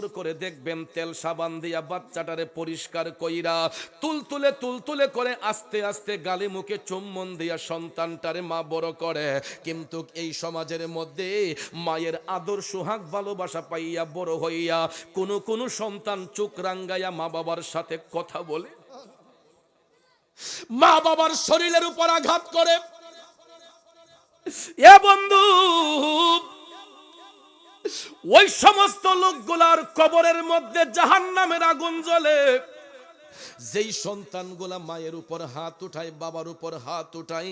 সুন্দর করে দেখবেন তেল সাবান দিয়া বাচ্চাটারে পরিষ্কার কইরা তুলতুলে করে আস্তে আস্তে গালে মুখে চুম্বন দিয়া সন্তানটারে মা বড় করে। কিন্তু এই সমাজের মধ্যে মায়ের আদর সোহাগ ভালোবাসা পাইয়া বড় হইয়া কোন সন্তান চোখ রাঙ্গাইয়া মা বাবার সাথে কথা বলে, মা বাবার শরীরের উপর আঘাত করে। এ বন্ধু, ওই সমস্ত লোকগুলার কবরের মধ্যে জাহান্নামের আগুন জ্বলে। যেই সন্তানগুলা মায়ের উপর হাত উঠায়, বাবার উপর হাত উঠায়,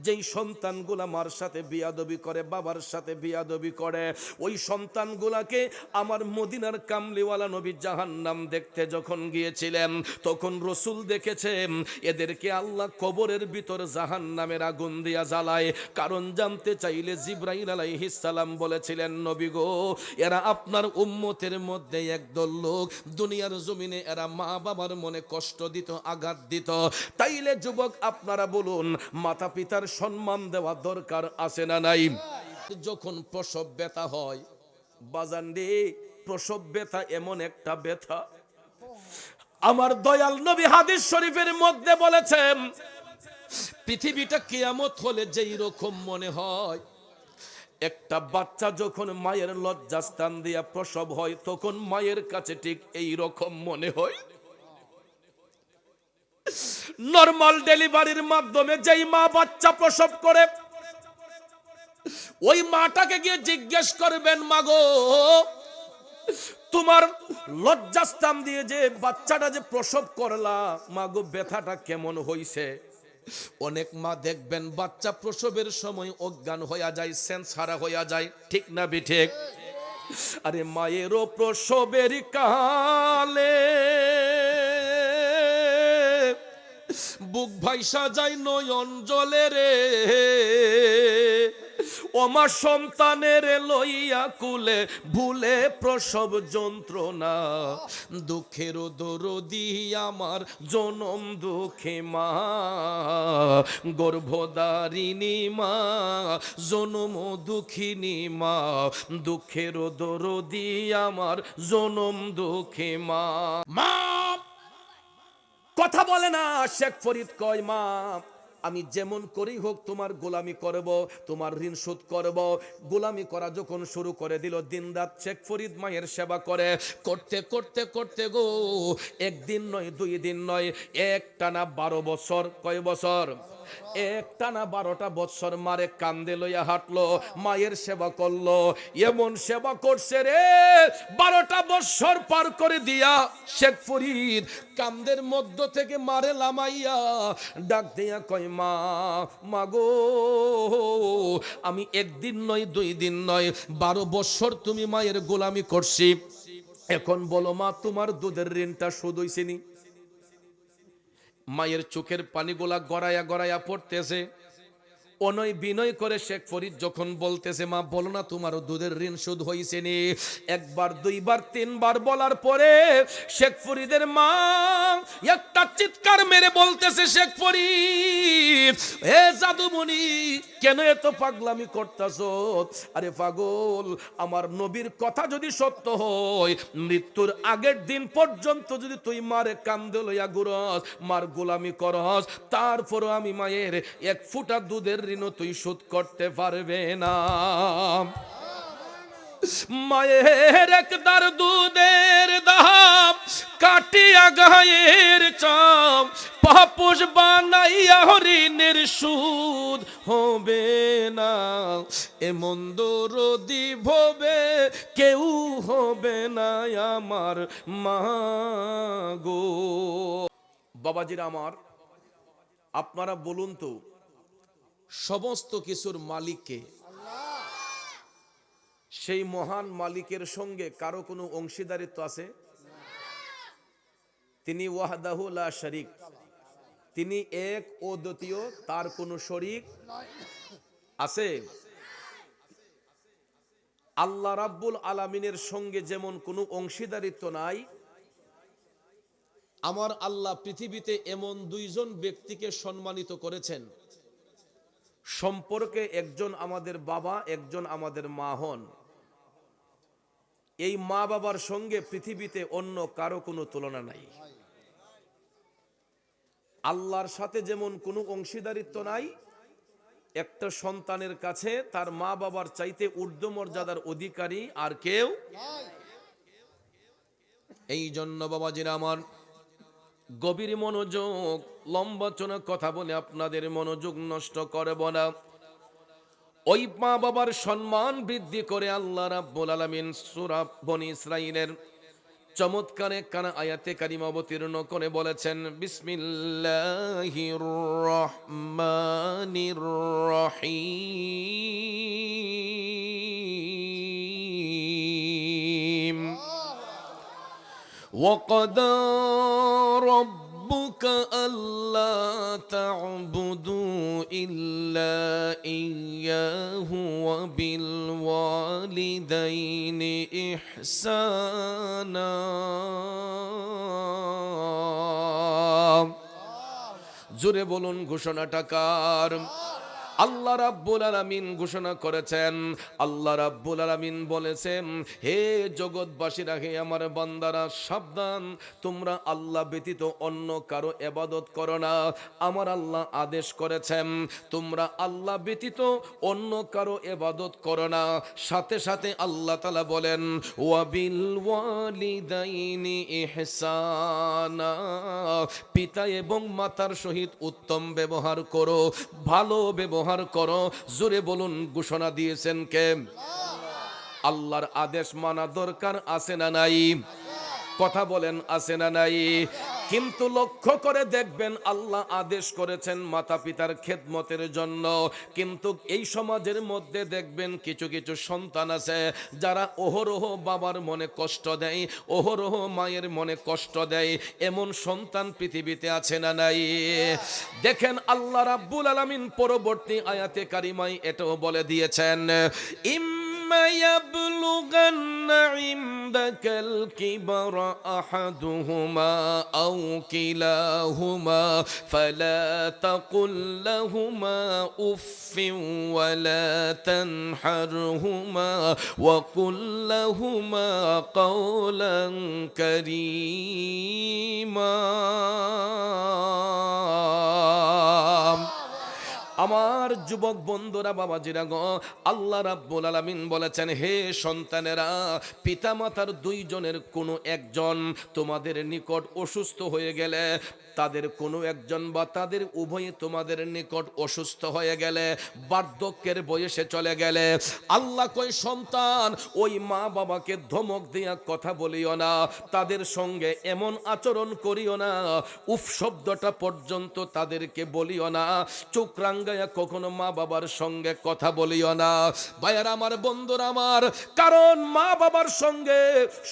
যেই সন্তানগুলা মার সাথে বিয়াদবি করে, বাবার সাথে বিয়াদবি করে, ওই সন্তানগুলাকে আমার মদিনার কামলিওয়ালা নবী জাহান্নাম দেখতে যখন গিয়েছিলেন তখন রসুল দেখেছেন এদেরকে আল্লাহ কবরের ভিতর জাহান্নামের আগুন দিয়া জ্বালায়। কারণ জানতে চাইলে জিবরাইল আলাইহিস সালাম বলেছিলেন, নবী গো, এরা আপনার উম্মতের মধ্যে একদল লোক দুনিয়ার জমিনে এরা মা বাবার মনে কষ্ট দিত, আঘাত দিত। তাইলে যুবক আপনারা বলুন, মাতা পিতার সম্মান দেওয়া দরকার আছে না নাই? যখন প্রসব ব্যথা হয় বাজান রে, প্রসব ব্যথা এমন একটা ব্যথা, আমার দয়াল নবী হাদিস শরীফের মধ্যে বলেছেন পৃথিবীটা কিয়ামত হলে যেই রকম মনে হয়, একটা বাচ্চা যখন মায়ের লজ্জাস্থান দিয়া প্রসব হয় তখন মায়ের কাছে ঠিক এই রকম মনে হয়। নরমাল ডেলিভারির মাধ্যমে যেই মা বাচ্চা প্রসব করে, ওই মাটাকে গিয়ে জিজ্ঞেস করবেন, মাগো তোমার লজ্জাস্থান দিয়ে যে বাচ্চাটা যে প্রসব করলা, মাগো ব্যথাটা কেমন হইছে? অনেক মা দেখবেন বাচ্চা প্রসবের সময় অজ্ঞান হইয়া যায়, সেন্স হারা হইয়া যায়, ঠিক না বিঠিক? আরে মায়েরও প্রসবের কালে বুক ভাইসা যায় নয়ন জলে রে, ওমা সন্তানের লইয়া কুলে ভুলে প্রসব যন্ত্রণা, দুঃখের দরদি আমার জনম দুঃখে মা, গর্ভধারিণী মা, জনম দুঃখিনী মা, দুঃখের দরদি আমার জনম দুঃখে মা। মা কথা বলে না। শেখ ফরিদ কয়, মা আমি যেমন করেই হোক তোমার গোলামি করব, তোমার ঋণ শোধ করব। গোলামি করা যখন শুরু করে দিল, দিন রাত শেখ ফরিদ মায়ের সেবা করে, করতে করতে করতে গো, একদিন নয়, 2 দিন নয়, একটানা 12 বছর। কয় বছর? একটানা 12টা বছর মারে কান্দে লইয়া হাঁটলো, মায়ের সেবা করলো। এমন সেবা করছে রে, 12টা বছর পার করে দিয়া শেখ ফরিদ কান্দের মধ্য থেকে মারে লামাইয়া ডাক দিয়া কয়, মা মাগো, আমি একদিন নয়, 2 দিন নয়, 12 বছর তুমি মায়ের গোলামি করছি। এখন বলো মা, তোমার দুধের ঋণটা শোধ হইছে নি? মায়ের চোখের পানিগুলা গড়াইয়া গড়াইয়া পড়তেছে। অনয় বিনয় করে শেখ ফরিদ যখন বলতেছে, মা বলো না তোমার দুধের ঋণ শোধ হইছে নি? 1 বার 2 বার 3 বার বলার পরে শেখ ফরিদের মা একটা চিৎকার মেরে বলতেছে, শেখ ফরিদ, হে জাদুমণি, কেন এত পাগলামি করতাছো? আরে পাগল, আমার নবীর কথা যদি সত্য হয়, মৃত্যুর আগের দিন পর্যন্ত যদি তুই মারে কান্দে লইয়া ঘুরস, মার গোলামি করস, তারপরও আমি মায়ের 1 ফোঁটা দুধের ঋণ তুই শোধ করতে পারবে না। মায়ের একদার দুধের দাম কাটিয়া গায়ের চাম, পাপোশ বানাইয়া ঋণের সুদ হবে না, এমন দরদি ভবে কেউ হবে না আমার মা গো। বাবাজিরা আমার, আপনারা বলুন তো, সমস্ত কিছুর মালিককে? সেই মহান মালিকের সঙ্গে কারো কোনো অংশীদারিত্ব আছে? তিনি ওয়াহদাহু লা শারীক, তিনি এক ও দ্বিতীয়, তার কোনো শরীক আছে? আল্লাহ রাব্বুল আলামিনের সঙ্গে যেমন কোনো অংশীদারিত্ব নাই, আমার আল্লাহ পৃথিবীতে এমন 2 জন ব্যক্তিকে সম্মানিত করেছেন, সম্পর্কে একজন আমাদের বাবা, একজন আমাদের মা হন। এই মা বাবার সঙ্গে পৃথিবীতে অন্য কারো কোনো তুলনা নাই। আল্লাহর সাথে যেমন কোনো অংশীদারিত্ব নাই, একটা সন্তানের কাছে তার মা বাবার চাইতে ঊর্ধ্ব মর্যাদার অধিকারী আর কেউ। এই জন্য বাবাজিরা আমার, গভীর মনোযোগ, লম্বা চোনা কথা বলে আপনাদের মনোযোগ নষ্ট করব না। ওই মা বাবার সম্মান বৃদ্ধি করে আল্লাহ রাব্বুল আলামিন সূরা বনী ইসরাঈলের চমৎকার একখানা আয়াতে কারিমা অবতীর্ণ করে বলেছেন, বিসমিল্লাহির রহমানির রহিম। وَقَضَى رَبُّكَ أَلَّا تَعْبُدُوا إِلَّا إِيَّاهُ وَبِالْوَالِدَيْنِ إِحْسَانًا। জোরে বলুন, ঘোষণাটা কার? আল্লাহ রাব্বুল আলামিন ঘোষণা করেছেন। আল্লাহ রাব্বুল আলামিন বলেছেন, হে জগৎবাসীরা, হে আমার বান্দারা, সাবধান, তোমরা আল্লাহ ব্যতীত অন্য কারো ইবাদত করো না। আমার আল্লাহ আদেশ করেছেন তোমরা আল্লাহ ব্যতীত অন্য কারো ইবাদত করো না। সাথে সাথে আল্লাহ তাআলা বলেন, ওয়াবিল ওয়ালিদাইনি ইহসানা, পিতা এবং মাতার সহিত উত্তম ব্যবহার করো, ভালো ব্যবহার করো। জোরে বলুন, ঘোষণা দিয়েছেন কে? আল্লাহর আদেশ মানা দরকার আছে না নাই? কথা বলেন, আছে না নাই? কিন্তু লক্ষ্য করে দেখবেন, আল্লাহ আদেশ করেছেন মাতা পিতার খেদমতের জন্য, কিন্তু এই সমাজের মধ্যে দেখবেন কিছু কিছু সন্তান আছে যারা অহরহ বাবার মনে কষ্ট দেয়, অহরহ মায়ের মনে কষ্ট দেয়। এমন সন্তান পৃথিবীতে আছে না নাই? দেখেন, আল্লাহ রাব্বুল আলামিন পরবর্তী আয়াতে কারিমায় এটাও বলে দিয়েছেন, يبلغن عندك الكبر أحدهما أو كلاهما فلا تقل لهما أف ولا تنحرهما وقل لهما قولا كريما। আমার যুবক বন্ধুরা, বাবাজিরা গো, আল্লাহ রাব্বুল আলামিন বলেছেন, হে সন্তানেরা, পিতামাতার দুইজনের কোনো একজন তোমাদের নিকট অসুস্থ হয়ে গেলে, তাদের কোনো একজন বা তাদের উভয়ে তোমাদের নিকট অসুস্থ হয়ে গেলে, বার্ধক্যের বয়সে চলে গেলে, আল্লাহ কই সন্তান, ওই মা বাবাকে ধমক দিয়া কথা বলিও না, তাদের সঙ্গে এমন আচরণ করিও না, উফ শব্দটা পর্যন্ত তাদেরকে বলিও না, চোখ রাঙ্গায়া কখনো মা বাবার সঙ্গে কথা বলিও না। ভাইয়ারা আমার, বন্ধুরা আমার, কারণ মা বাবার সঙ্গে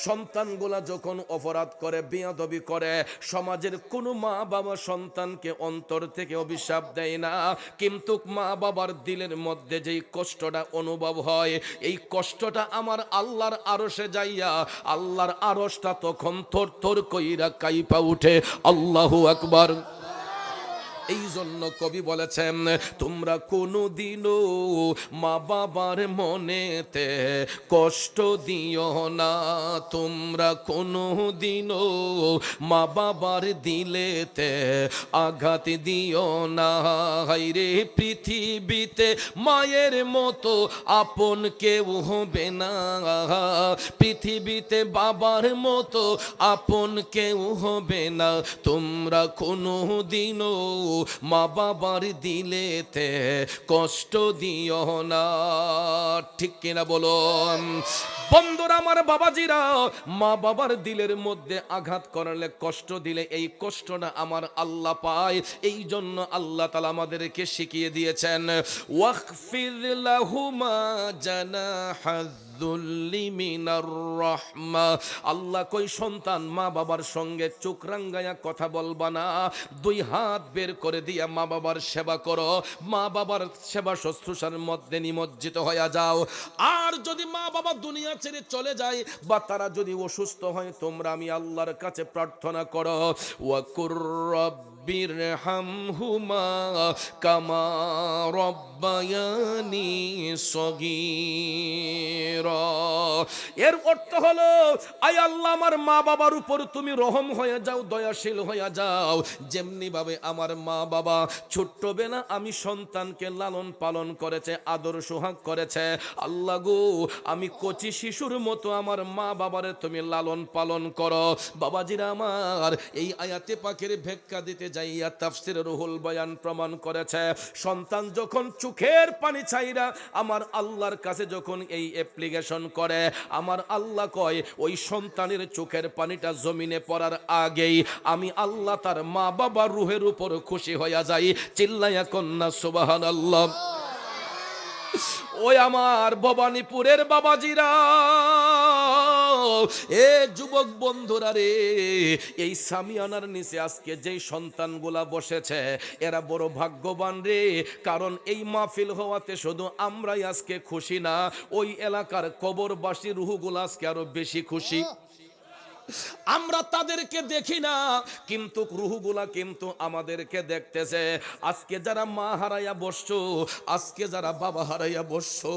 সন্তানগুলা যখন অপরাধ করে, বেয়াদবি করে, সমাজের কোনো মা বাবা সন্তানকে অন্তর থেকে অভিশাপ দেয় না, কিন্তু মা বাবার দিলের মধ্যে যেই কষ্টটা অনুভব হয়, এই কষ্টটা আমার আল্লাহর আরশে যাইয়া, আল্লাহর আরশটা তখন থর থর কইরা কাইপা উঠে। আল্লাহু আকবার। এই জন্য কবি বলেছেন, তোমরা কোনোদিনও মা বাবার মনেতে কষ্ট দিও না, তোমরা কোনোদিনও মা বাবার দিলেতে আঘাত দিও না। হায়রে, পৃথিবীতে মায়ের মতো আপন কেউ হবে না, পৃথিবীতে বাবার মতো আপন কেউ হবে না, তোমরা কোনোদিনও মা বাবার দিলেতে কষ্ট দিও না। ঠিক কিনা বলুন বন্ধুরা আমার, বাবাজিরা, মা বাবার দিলের মধ্যে আঘাত করলে, কষ্ট দিলে, এই কষ্টটা আমার আল্লাহ পায়। এই জন্য আল্লাহ তাআলা আমাদেরকে শিখিয়ে দিয়েছেন, ওয়াগফির লাহুমা জানাহায যুল্লি মিনার রাহমা। আল্লাহ কই সন্তান, মা বাবার সঙ্গে চোখ রাঙ্গায়া কথা বলবা না, দুই হাত বের করে দিয়া মা বাবার সেবা করো, মা বাবার সেবা শুশ্রূষার মধ্যে নিমজ্জিত হয়ে যাও। আর যদি মা বাবা দুনিয়া ছেড়ে চলে যায় বা তারা যদি অসুস্থ হয়, তোমরা আমি আল্লাহর কাছে প্রার্থনা করো, ওয়াকুর রব্বিরহামহুমা কামা রব্বায়ানি সগীর। খায়রা। এর অর্থ হলো, আয় আল্লাহ আমার মা বাবার উপর তুমি রহম হয়ে যাও, দয়াশীল হয়ে যাও। যেমনি ভাবে আমার মা বাবা ছোট্টবেলা আমি সন্তানকে লালন পালন করেছে, আদর সোহাগ করেছে, আল্লাহ গো আমি কচি শিশুর মতো আমার মা বাবারে তুমি লালন পালন করো। বাবাজিরা আমার, এই আয়াতে পাকের ব্যাখ্যা দিতে যাইয়া তাফসির রুহুল বয়ান প্রমাণ করেছে, সন্তান যখন চোখের পানি ছাইরা আমার আল্লাহর কাছে যখন এই অ্যাপ্লিকেশন করে, আমার আল্লাহ কয় ওই সন্তানের চোখের পানিটা জমিনে পড়ার আগেই আমি আল্লাহ তার মা বাবার রুহের উপর খুশি হইয়া যাই। চিল্লাইয়া কন্যা সুবহানাল্লাহ। ওই আমার ভবানীপুরের বাবাজিরা, এ যুবক বন্ধুরা রে, এই সামিয়ানার নিচে আজকে যেই সন্তানগুলা বসেছে এরা বড় ভাগ্যবান রে। কারণ এই মাহফিল হওয়াতে শুধু আমরাই আজকে খুশি না, ওই এলাকার কবরবাসী রুহগুলা আজকে আরো বেশি খুশি। আমরা তাদেরকে দেখি না, কিন্তু রুহগুলা কিন্তু আমাদেরকে দেখতেছে। আজকে যারা মা হারাইয়া বসছো, আজকে যারা বাবা হারাইয়া বসছো,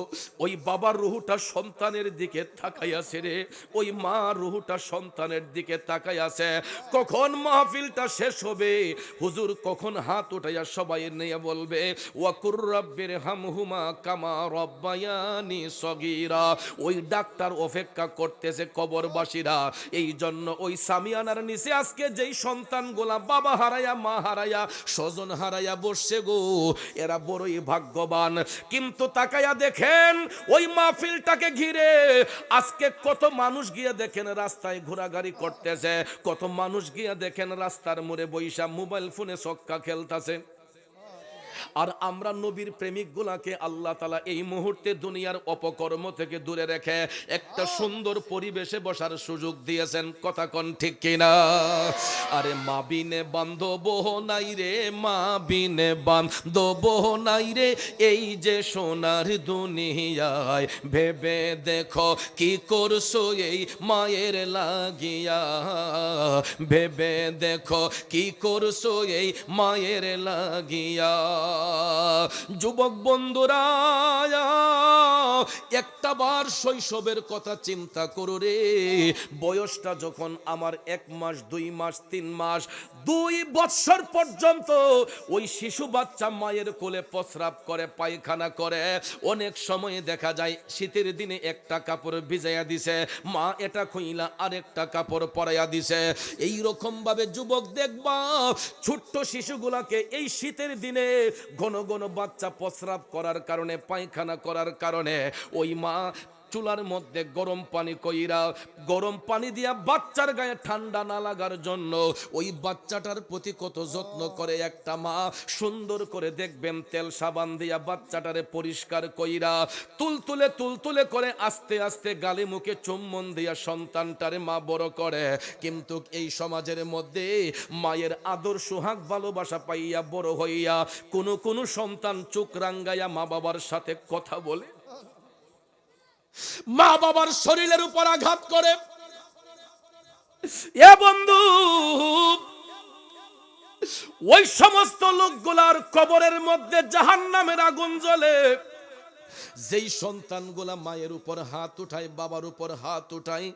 ওই বাবার রুহটা সন্তানের দিকে তাকাইয়াছে রে, ওই মা রুহটা সন্তানের দিকে তাকাইয়াছে। কখন মাহফিলটা শেষ হবে, হুজুর কখন হাত উঠাইয়া সবাই নিয়ে বলবে ওয়াকুর রাব্বির হামহুমা কামা রব্বায়ানি সগীরা। ওই ডাক্তার অপেক্ষা করতেছে কবরবাসীরা। এই জন্য ওই সামিয়ানার নিচে আজকে যেই সন্তানগুলা বাবা হারাইয়া মা হারাইয়া স্বজন হারাইয়া বসছে গো, এরা বড়ই ভাগ্যবান। কিন্তু তাকাইয়া দেখেন ওই মাহফিলটাকে ঘিরে আজকে কত মানুষ গিয়ে দেখেন রাস্তায় ঘোরাঘুরি করতেছে, কত মানুষ গিয়ে দেখেন রাস্তার মোড়ে বৈশা মোবাইল ফোনে ছক্কা খেলতেছে। আর আমরা নবীর প্রেমিক গুলাকে আল্লাহ তাআলা এই মুহূর্তে দুনিয়ার অপকর্ম থেকে দূরে রেখে একটা সুন্দর পরিবেশে বসার সুযোগ দিয়েছেন। কথা কোন ঠিক কিনা? আরে মা বিনে বান্ধব নাই রে, মা বিনে বান্ধব নাই রে, এই যে সোনার দুনিয়ায় ভেবে দেখো কি করছো এই মায়ের লাগিয়া, ভেবে দেখো কি করছো এই মায়ের লাগিয়া। যুবক বন্ধুরা, একটা বার শৈশবের কথা চিন্তা করো রে। বয়সটা যখন আমার 1 মাস 2 মাস 3 মাস 2 বছর পর্যন্ত ওই শিশু বাচ্চা মায়ের কোলে প্রস্রাব করে, পায়খানা করে। অনেক সময় দেখা যায় শীতের দিনে একটা কাপড় ভিজাইয়া দিছে, মা এটা খুইলা আরেকটা কাপড় পরাইয়া দিছে। এই রকম ভাবে যুবক দেখবা ছোট্ট শিশুগুলাকে এই শীতের দিনে ঘন ঘন বাচ্চা প্রস্রাব করার কারণে, পায়খানা করার কারণে ওই মা চুলার মধ্যে গরম পানি কইরা, গরম পানি দিয়া বাচ্চার গায়ে ঠান্ডা না লাগার জন্য ওই বাচ্চাটার প্রতি কত যত্ন করে একটা মা। সুন্দর করে দেখবেন তেল সাবান দিয়া বাচ্চাটারে পরিষ্কার কইরা তুলতুলে করে আস্তে আস্তে গালে মুখে চুম্বন দিয়া সন্তানটারে মা বড় করে। কিন্তু এই সমাজের মধ্যে মায়ের আদর সোহাগ ভালোবাসা পাইয়া বড় হইয়া কোন সন্তান চোখ রাঙ্গাইয়া মা বাবার সাথে কথা বলে, মা বাবার শরীরের উপর আঘাত করে। এ বন্ধু, ওই সমস্ত লোকগুলার কবরের মধ্যে জাহান্নামের আগুন জ্বলে। যেই সন্তানগুলা মায়ের উপর হাত উঠায়, বাবার উপর হাত উঠায়,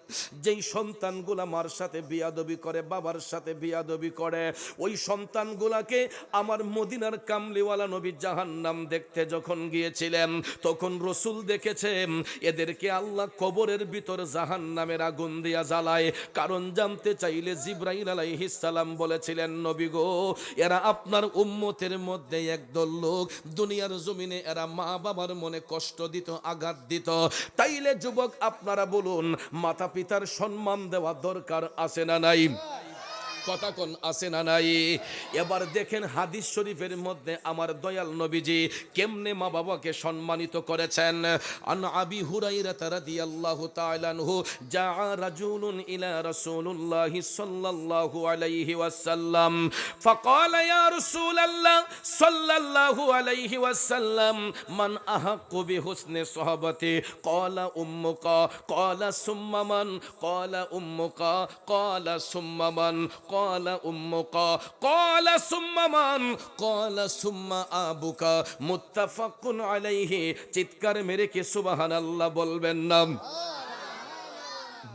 যেই সন্তানগুলা মার সাথে বিয়াদবি করে, বাবার সাথে বিয়াদবি করে, ওই সন্তানগুলাকে আমার মদিনার কামলিওয়ালা নবী জাহান্নাম দেখতে যখন গিয়েছিলেন তখন রসুল দেখেছেন এদেরকে আল্লাহ কবরের ভিতর জাহান্নামের আগুন দিয়া জ্বালায়। কারণ জানতে চাইলে জিবরাইল আলাইহিস সালাম বলেছিলেন, নবী গো, এরা আপনার উম্মতের মধ্যে একদল লোক দুনিয়ার জমিনে এরা মা বাবার মনে কষ্ট দিত, আঘাত দিত। তাইলে যুবক আপনারা বলুন, মাতা পিতার সম্মান দেওয়া দরকার আছে না নাই? কথা কোন আছে না নাই? এবার দেখেন হাদিস শরীফের মধ্যে আমার দয়াল নবীজি কেমনে মা বাবাকে সম্মানিত করেছেন। আন আবি হুরায়রা রাদিয়াল্লাহু তাআলা আনহু জাআ রাজুলুন ইলা রাসূলুল্লাহি সাল্লাল্লাহু আলাইহি ওয়াসাল্লাম ফাকালা ইয়া রাসূলাল্লাহ সাল্লাল্লাহু আলাইহি ওয়াসাল্লাম মান আহাক্কু বিহুসনি সাহাবাতি ক্বালা উম্মুকা ক্বালা সুম্মা মান ক্বালা উম্মুকা ক্বালা সুম্মা মান ক্বালা উম্মুকা ক্বালা সুম্মা মান ক্বালা সুম্মা আবুকা মুত্তাফাকুন আলাইহি। চিৎকার মেরে কি সুবহানাল্লাহ বলবেন না?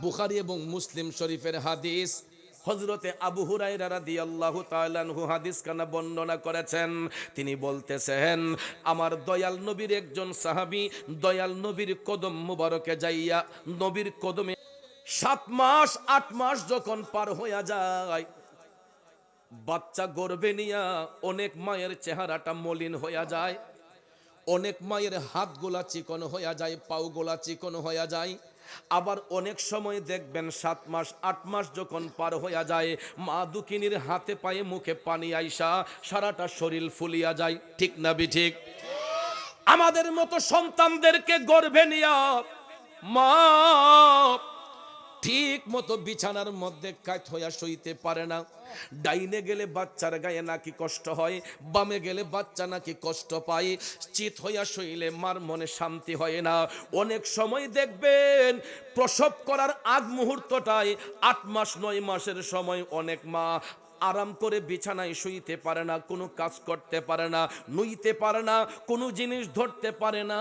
বুখারী এবং মুসলিম শরীফের হাদিস। হযরতে আবু হুরায়রা রাদিয়াল্লাহু তাআলা আনহু হাদিস খানা বর্ণনা করেছেন। তিনি বলতেছেন, আমার দয়াল নবীর একজন সাহাবী দয়াল নবীর কদম মুবারকে যাইয়া, নবীর কদমে 7 মাস 8 মাস যখন পার হইয়া যায়, বাচ্চা গর্ভে নিয়া অনেক মায়ের চেহারাটা মলিন হইয়া যায়, অনেক মায়ের হাতগুলা চিকন হইয়া যায়, পাওগুলা চিকন হইয়া যায়। আবার অনেক সময় দেখবেন 7 মাস 8 মাস যখন পার হইয়া যায়, মা দুঃখিনীর হাতে পায়ে মুখে পানি আইসা সারাটা শরীর ফুলিয়া যায়। ঠিক না বিঠিক? আমাদের মতো সন্তানদেরকে গর্ভে নিয়া মা ঠিক মতো বিছানার মধ্যে কাত হইয়া শুইতে পারে না। ডাইনে গেলে বাচ্চার গায়ে নাকি কষ্ট হয়, বামে গেলে বাচ্চা নাকি কষ্ট পায়। চিত হইয়া শুইলে মার মনে শান্তি হয় না। অনেক সময় দেখবেন প্রসব করার আগ মুহূর্তটায় 8 মাস 9 মাসের সময় অনেক মা আরাম করে বিছানায় শুইতে পারে না, কোনো কাজ করতে পারে না, নুইতে পারে না, কোনো জিনিস ধরতে পারে না।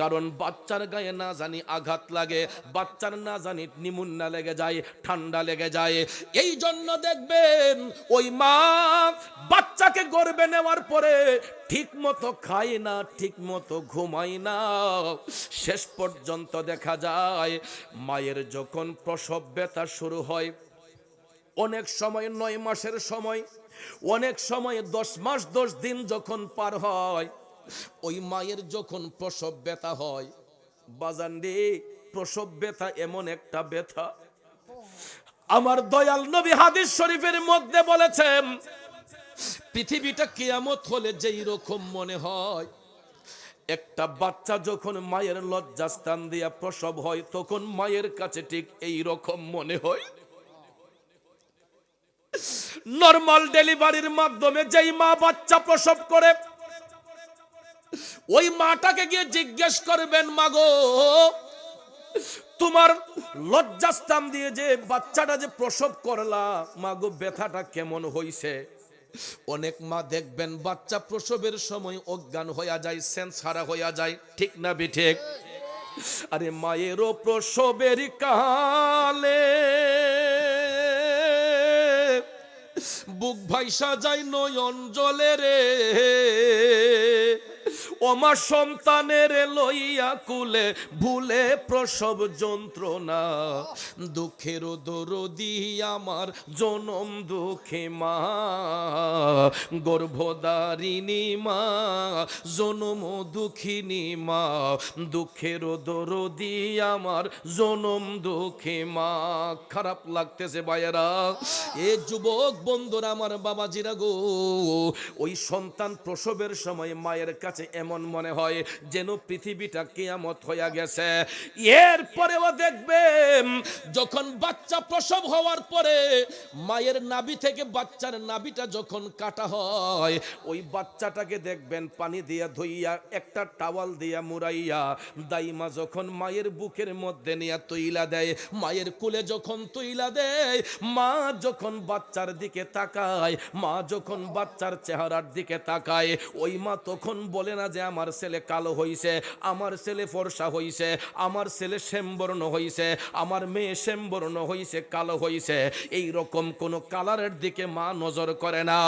কারণ বাচ্চার গায়ে না জানি আঘাত লাগে, বাচ্চার না জানি নিমুন্না লেগে যায়, ঠান্ডা লেগে যায়। এই জন্য দেখবেন ওই মা বাচ্চাকে গর্ভে নেওয়ার পরে ঠিক মতো খায় না, ঠিক মতো ঘুমায় না। শেষ পর্যন্ত দেখা যায় মায়ের যখন প্রসব ব্যথা শুরু হয়, অনেক সময় 9 মাসের সময়, অনেক সময় 10 মাস 10 দিন যখন পার হয়, ওই মায়ের যখন প্রসব ব্যথা হয়, বাজান রে, প্রসব ব্যথা এমন একটা ব্যথা, আমার দয়াল নবী হাদিস শরীফের মধ্যে বলেছেন, পৃথিবীটা কিয়ামত হলে যেই রকম মনে হয়, একটা বাচ্চা যখন মায়ের লজ্জাস্থান দিয়া প্রসব হয়, তখন মায়ের কাছে ঠিক এই রকম মনে হয়। নরমাল ডেলিভারির মাধ্যমে যেই মা বাচ্চা প্রসব করে, ওই মাটাকে গিয়ে জিজ্ঞেস করবেন, মাগো তোমার লজ্জাস্থান দিয়ে যে বাচ্চাটা যে প্রসব করলা, মাগো ব্যথাটা কেমন হইছে? অনেক মা দেখবেন বাচ্চা প্রসবের সময় অজ্ঞান হইয়া যায়, সেন্স হারা হইয়া যায়। ঠিক না বিঠিক? আরে মায়েরও প্রসবের কালে বুক ভাইসা যায় নয়ন জলে রে, ওমা সন্তানের লইয়া কুলে ভুলে প্রসব যন্ত্রণা, দুঃখের দরদি আমার জনম দুঃখে মা, গর্ভধারিণী মা, জনম দুঃখিনী মা, দুঃখের দরদি আমার জনম দুঃখে মা। খারাপ লাগতেছে ভাইয়েরা, এ যুবক বন্ধুরা, আমার বাবাজিরা গো, ওই সন্তান প্রসবের সময় মায়ের কাছে এমন মনে হয় যেন পৃথিবীটা কিয়ামত হইয়া গেছে। এরপরেও দেখবেন যখন বাচ্চা প্রসব হওয়ার পরে মায়ের নাভি থেকে বাচ্চার নাভিটা যখন কাটা হয়, ওই বাচ্চাটাকে দেখবেন পানি দিয়া ধুইয়া একটা টাওয়াল দিয়া মুড়াইয়া দাইমা যখন মায়ের বুকের মধ্যে নিয়ে তৈলা দেয়, মায়ের কোলে যখন তৈলা দেয়, মা যখন বাচ্চার দিকে তাকায়, মা যখন বাচ্চার চেহারার দিকে তাকায়, ওই মা তখন বলে না যে আমার ছেলে কালো হইছে, আমার ছেলে ফর্সা হইছে, আমার ছেলে শ্যামবর্ণ হইছে, আমার মেয়ে শ্যামবর্ণ হইছে, কালো হইছে। এই রকম কোন কালারের দিকে মা নজর করে না।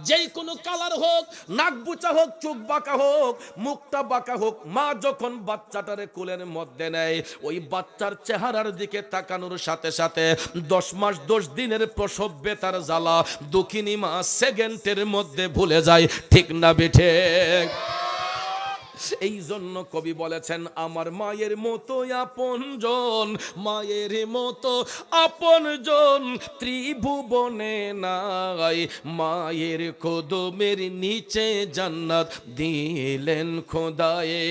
যেই কোনো কালার হোক, নাক বুচা হোক, চোখ বাঁকা হোক, মুখটা বাঁকা হোক, মা যখন বাচ্চাটারে কোলের মধ্যে নেয়, ওই বাচ্চার চেহারার দিকে তাকানোর সাথে সাথে 10 মাস 10 দিনের প্রসব ব্যথার জ্বালা দুঃখিনী মা সেকেন্ডের মধ্যে ভুলে যায়। ঠিক না বেঠে? এই জন্য কবি বলেছেন, আমার মায়ের মতো আপনজন, মায়ের মতো আপনজন ত্রিভুবনে নাই, মায়ের কদমের নিচে জান্নাত দিলেন খোদায়ে,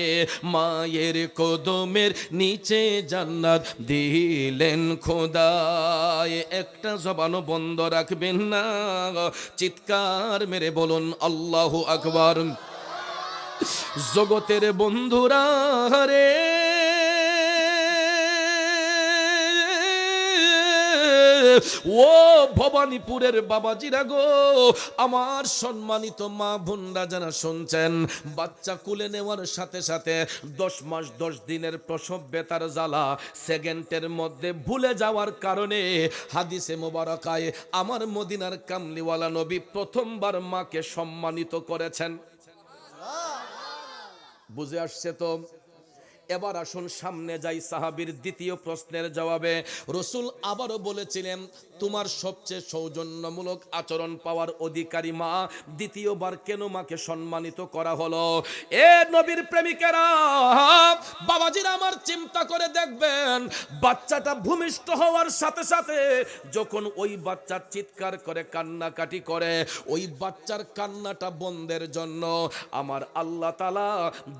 মায়ের কদমের নিচে জান্নাত দিলেন খোদায়ে। একটা জবানও বন্ধ রাখবেন না, চিৎকার মেরে বলুন আল্লাহু আকবার। জগতের বন্ধুরা রে, ও ভবানীপুরের বাবাজিরা গো, আমার সম্মানিত মা বোনরা যারা শুনছেন, বাচ্চা কুলে নেওয়ার সাথে সাথে 10 মাস 10 দিনের প্রসব বেতার জ্বালা সেকেন্ডের মধ্যে ভুলে যাওয়ার কারণে হাদিসে মোবারকায় আমার মদিনার কামলিওয়ালা নবী প্রথমবার মাকে সম্মানিত করেছেন। বুঝে আসছে তো? এবার আসুন সামনে যাই সাহাবীর দ্বিতীয় প্রশ্নের জবাবে। রাসূল আবারও বলেছিলেন, তোমার সবচেয়ে সৌজন্যমূলক আচরণ পাওয়ার অধিকারী মা, দ্বিতীয়বার কেন মাকে সম্মানিত করা হলো? এ নবীর প্রেমিকেরা, বাবাজিরা আমার, চিন্তা করে দেখবেন, বাচ্চাটা ভূমিষ্ঠ হওয়ার সাথে সাথে যখন ওই বাচ্চা চিৎকার করে কান্নাকাটি করে, ওই বাচ্চার কান্নাটা বন্ধের জন্য আমার আল্লাহ তাআলা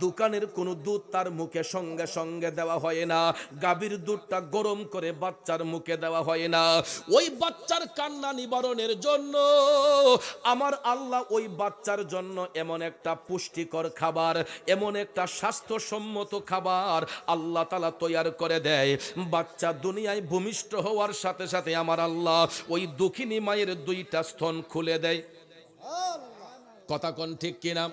দোকানের কোনো দুধ তার মুখে সঙ্গে সঙ্গে দেওয়া হয় না, গাভীর দুধটা গরম করে বাচ্চার মুখে দেওয়া হয় না। ওই বাচ্চার কান্না নিবারণের জন্য আমার আল্লাহ ওই বাচ্চার জন্য এমন একটা পুষ্টিকর খাবার, এমন একটা স্বাস্থ্যসম্মত খাবার আল্লাহ তাআলা তৈয়ার করে দেয়। বাচ্চা দুনিয়ায় ভূমিষ্ঠ হওয়ার সাথে সাথে আমার আল্লাহ ওই দুঃখিনী মায়ের 2টা স্তন খুলে দেয়। কথা কোন ঠিক কিনা?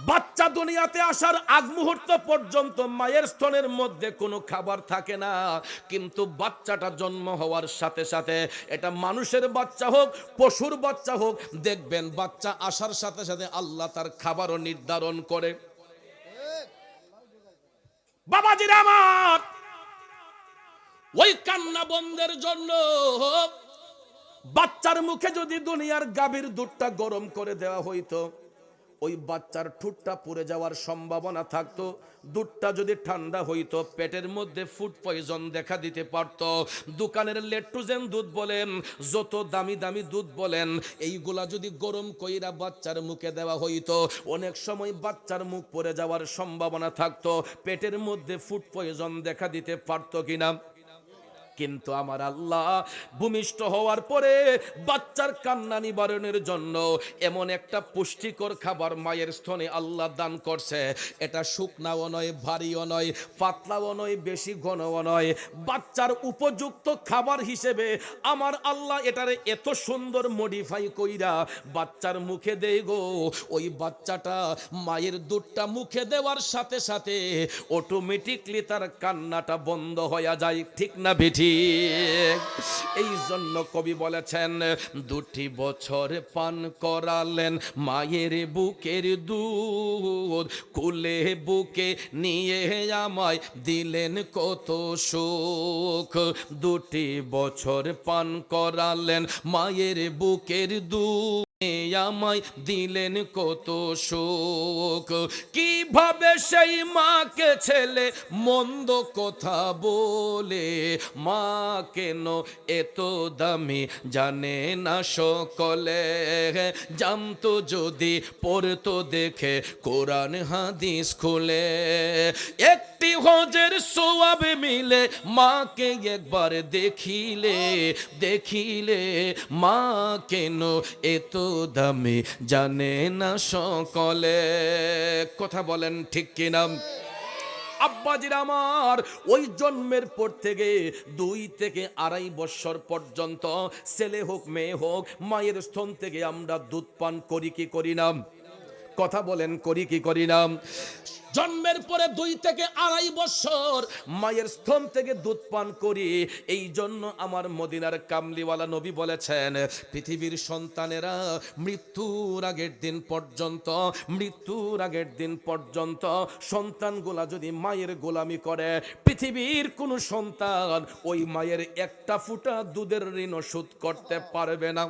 বাচ্চা দুনিয়াতে আসার আগ মুহূর্ত পর্যন্ত মায়ের স্তনের মধ্যে কোনো খাবার থাকে না, কিন্তু বাচ্চাটা জন্ম হওয়ার সাথে সাথে, এটা মানুষের বাচ্চা হোক পশুর বাচ্চা হোক, দেখবেন বাচ্চা আসার সাথে সাথে আল্লাহ তার খাবারও নির্ধারণ করে। বাবাজিরা আমার, ওই কান্না বন্ধের জন্য বাচ্চার মুখে যদি দুনিয়ার গাভীর দুধটা গরম করে দেওয়া হইতো, ওই বাচ্চার ঠোঁটটা পুড়ে যাওয়ার সম্ভাবনা থাকতো। দুধটা যদি ঠান্ডা হইতো, পেটের মধ্যে ফুড পয়জন দেখা দিতে পারত। দোকানের লেট্টোজেন দুধ বলেন, যত দামি দামি দুধ বলেন, এইগুলা যদি গরম কইরা বাচ্চার মুখে দেওয়া হইতো, অনেক সময় বাচ্চার মুখ পড়ে যাওয়ার সম্ভাবনা থাকতো, পেটের মধ্যে ফুড পয়জন দেখা দিতে পারতো কিনা? কিন্তু আমার আল্লাহ ভূমিষ্ঠ হওয়ার পরে বাচ্চার কান্না নিবারণের জন্য এমন একটা পুষ্টিকর খাবার মায়ের স্তনে আল্লাহ দান করছে। এটা শুকনাও নয়, ভারীও নয়, পাতলাও নয়, বেশি ঘনও নয়, বাচ্চার উপযুক্ত খাবার হিসেবে আমার আল্লাহ এটারে এত সুন্দর মডিফাই কইরা বাচ্চার মুখে দেয় গো। ওই বাচ্চাটা মায়ের দুধটা মুখে দেওয়ার সাথে সাথে অটোমেটিকলি তার কান্নাটা বন্ধ হয়ে যায়। ঠিক না বেঠি? এই জন্য কবি বলেছেন, 2 বছর পান করালেন মায়ের বুকের দুধ, কুলে বুকে নিয়ে আমায় দিলেন কত সুখ। 2 বছর পান করালেন মায়ের বুকের দুধ, আমায় দিলেন কত সুখ। কিভাবে সেই মাকে ছেলে মন্দ কথা বলে, মা কেন এত দামি জানে না সকলে, জানতো যদি পড়তো দেখে কোরআন হাদিস খুলে। একটি হজের সওয়াব মিলে মাকে একবার দেখিলে, দেখিলে মা কেন এত দামি জানে না সকলে। কথা বলেন ঠিক কিনা? আব্বাজির আমার, ওই জন্মের পর থেকে 2 থেকে 2.5 বছর পর্যন্ত ছেলে হোক মেয়ে হোক, মায়ের স্তন থেকে আমরা দুধ পান করি কি করি না? কথা বলেন, করি কি করি না? জন্মের পরে 2 থেকে 2.5 বছর মায়ের স্তন থেকে দুধ পান করি। এই জন্য আমার মদিনার কামলিওয়ালা নবী বলেছেন, পৃথিবীর সন্তানেরা মৃত্যুর আগের দিন পর্যন্ত, মৃত্যুর আগের দিন পর্যন্ত সন্তানগুলা যদি মায়ের গোলামি করে, পৃথিবীর কোন সন্তান ওই মায়ের একটা ফোঁটা দুধের ঋণ শোধ করতে পারবে না।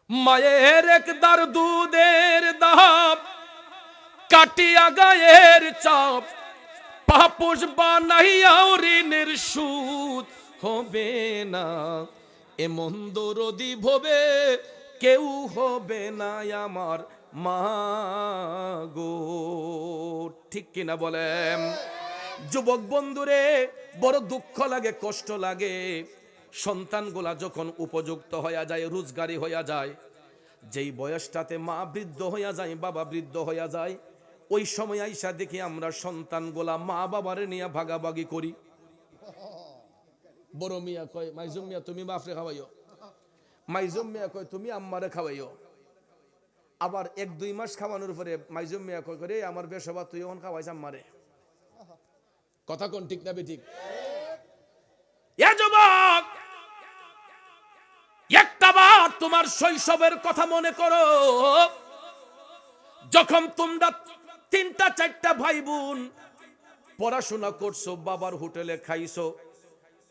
মায়ের একদার দুধের দাম কাটিয়া গায়ের চাপ, পাপোশ বানাইয়াও ঋণের সুদ হবে না। এমন দরদি ভবে কেউ হবে না আমার মা গো। ঠিক কিনা বলেন? যুবক বন্ধুরে, বড় দুঃখ লাগে, কষ্ট লাগে, সন্তানগুলা যখন উপযুক্ত হইয়া যায়, রোজগারি হইয়া যায়, যেই বয়সটাতে মা বৃদ্ধ হইয়া যায়, বাবা বৃদ্ধ হইয়া যায়, ওই সময় আইসা দেখি আমরা সন্তানগুলা মা বাবারে নিয়ে ভাগাভাগি করি। বড় মিয়া কয় মাইজুম মিয়া তুমি বাপরে খাওয়াইও, মাইজুম মিয়া কয় তুমি আম্মারে খাওয়াইও। আবার 1-2 মাস খাওয়ানোর পরে মাইজুম মিয়া কয় করে আমার বেশবা তুই এখন খাওয়াইছ আম্মারে। কথা কোন ঠিক না বেঠিক? এ যুবক, একটাবার তোমার শৈশবের কথা মনে করো, যখন তোমরা 3টা-4টা ভাই বোন পড়াশোনা করছো, বাবার হোটেলে খাইছো।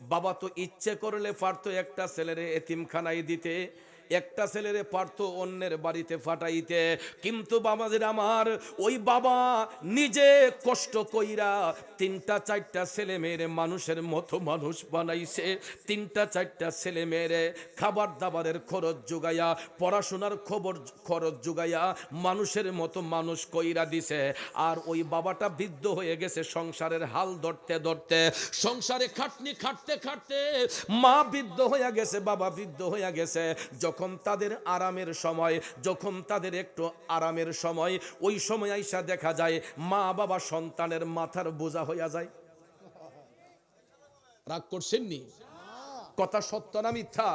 বাবা তো ইচ্ছে করলে পারতো একটা ছেলেরে এতিমখানায় দিতে, একটা ছেলেরে পারতো অন্যের বাড়িতে ফাটাইতে, কিন্তু বাবাদের আমার ওই বাবা নিজে কষ্ট কইরা 3টা-4টা ছেলে মেয়েরে মানুষের মতো মানুষ বানাইছে। 3টা-4টা ছেলে মেয়েরে খাবার দাবারের খরচ যোগাইয়া, পড়াশোনার খরচ যোগাইয়া মানুষের মতো মানুষ কইরা দিছে। আর ওই বাবাটা বৃদ্ধ হয়ে গেছে সংসারের হাল ধরতে ধরতে, সংসারে খাটনি খাটতে খাটতে মা বৃদ্ধ হয়ে গেছে, বাবা বৃদ্ধ হয়ে গেছে। যখন তাদের আরামের সময়, যখন তাদের একটু আরামের সময়, ওই সময় আইসা দেখা যায় মা বাবা সন্তানের মাথার বোঝা হইয়া যায়। রাগ করছেন নি? কথা সত্য না মিথ্যা?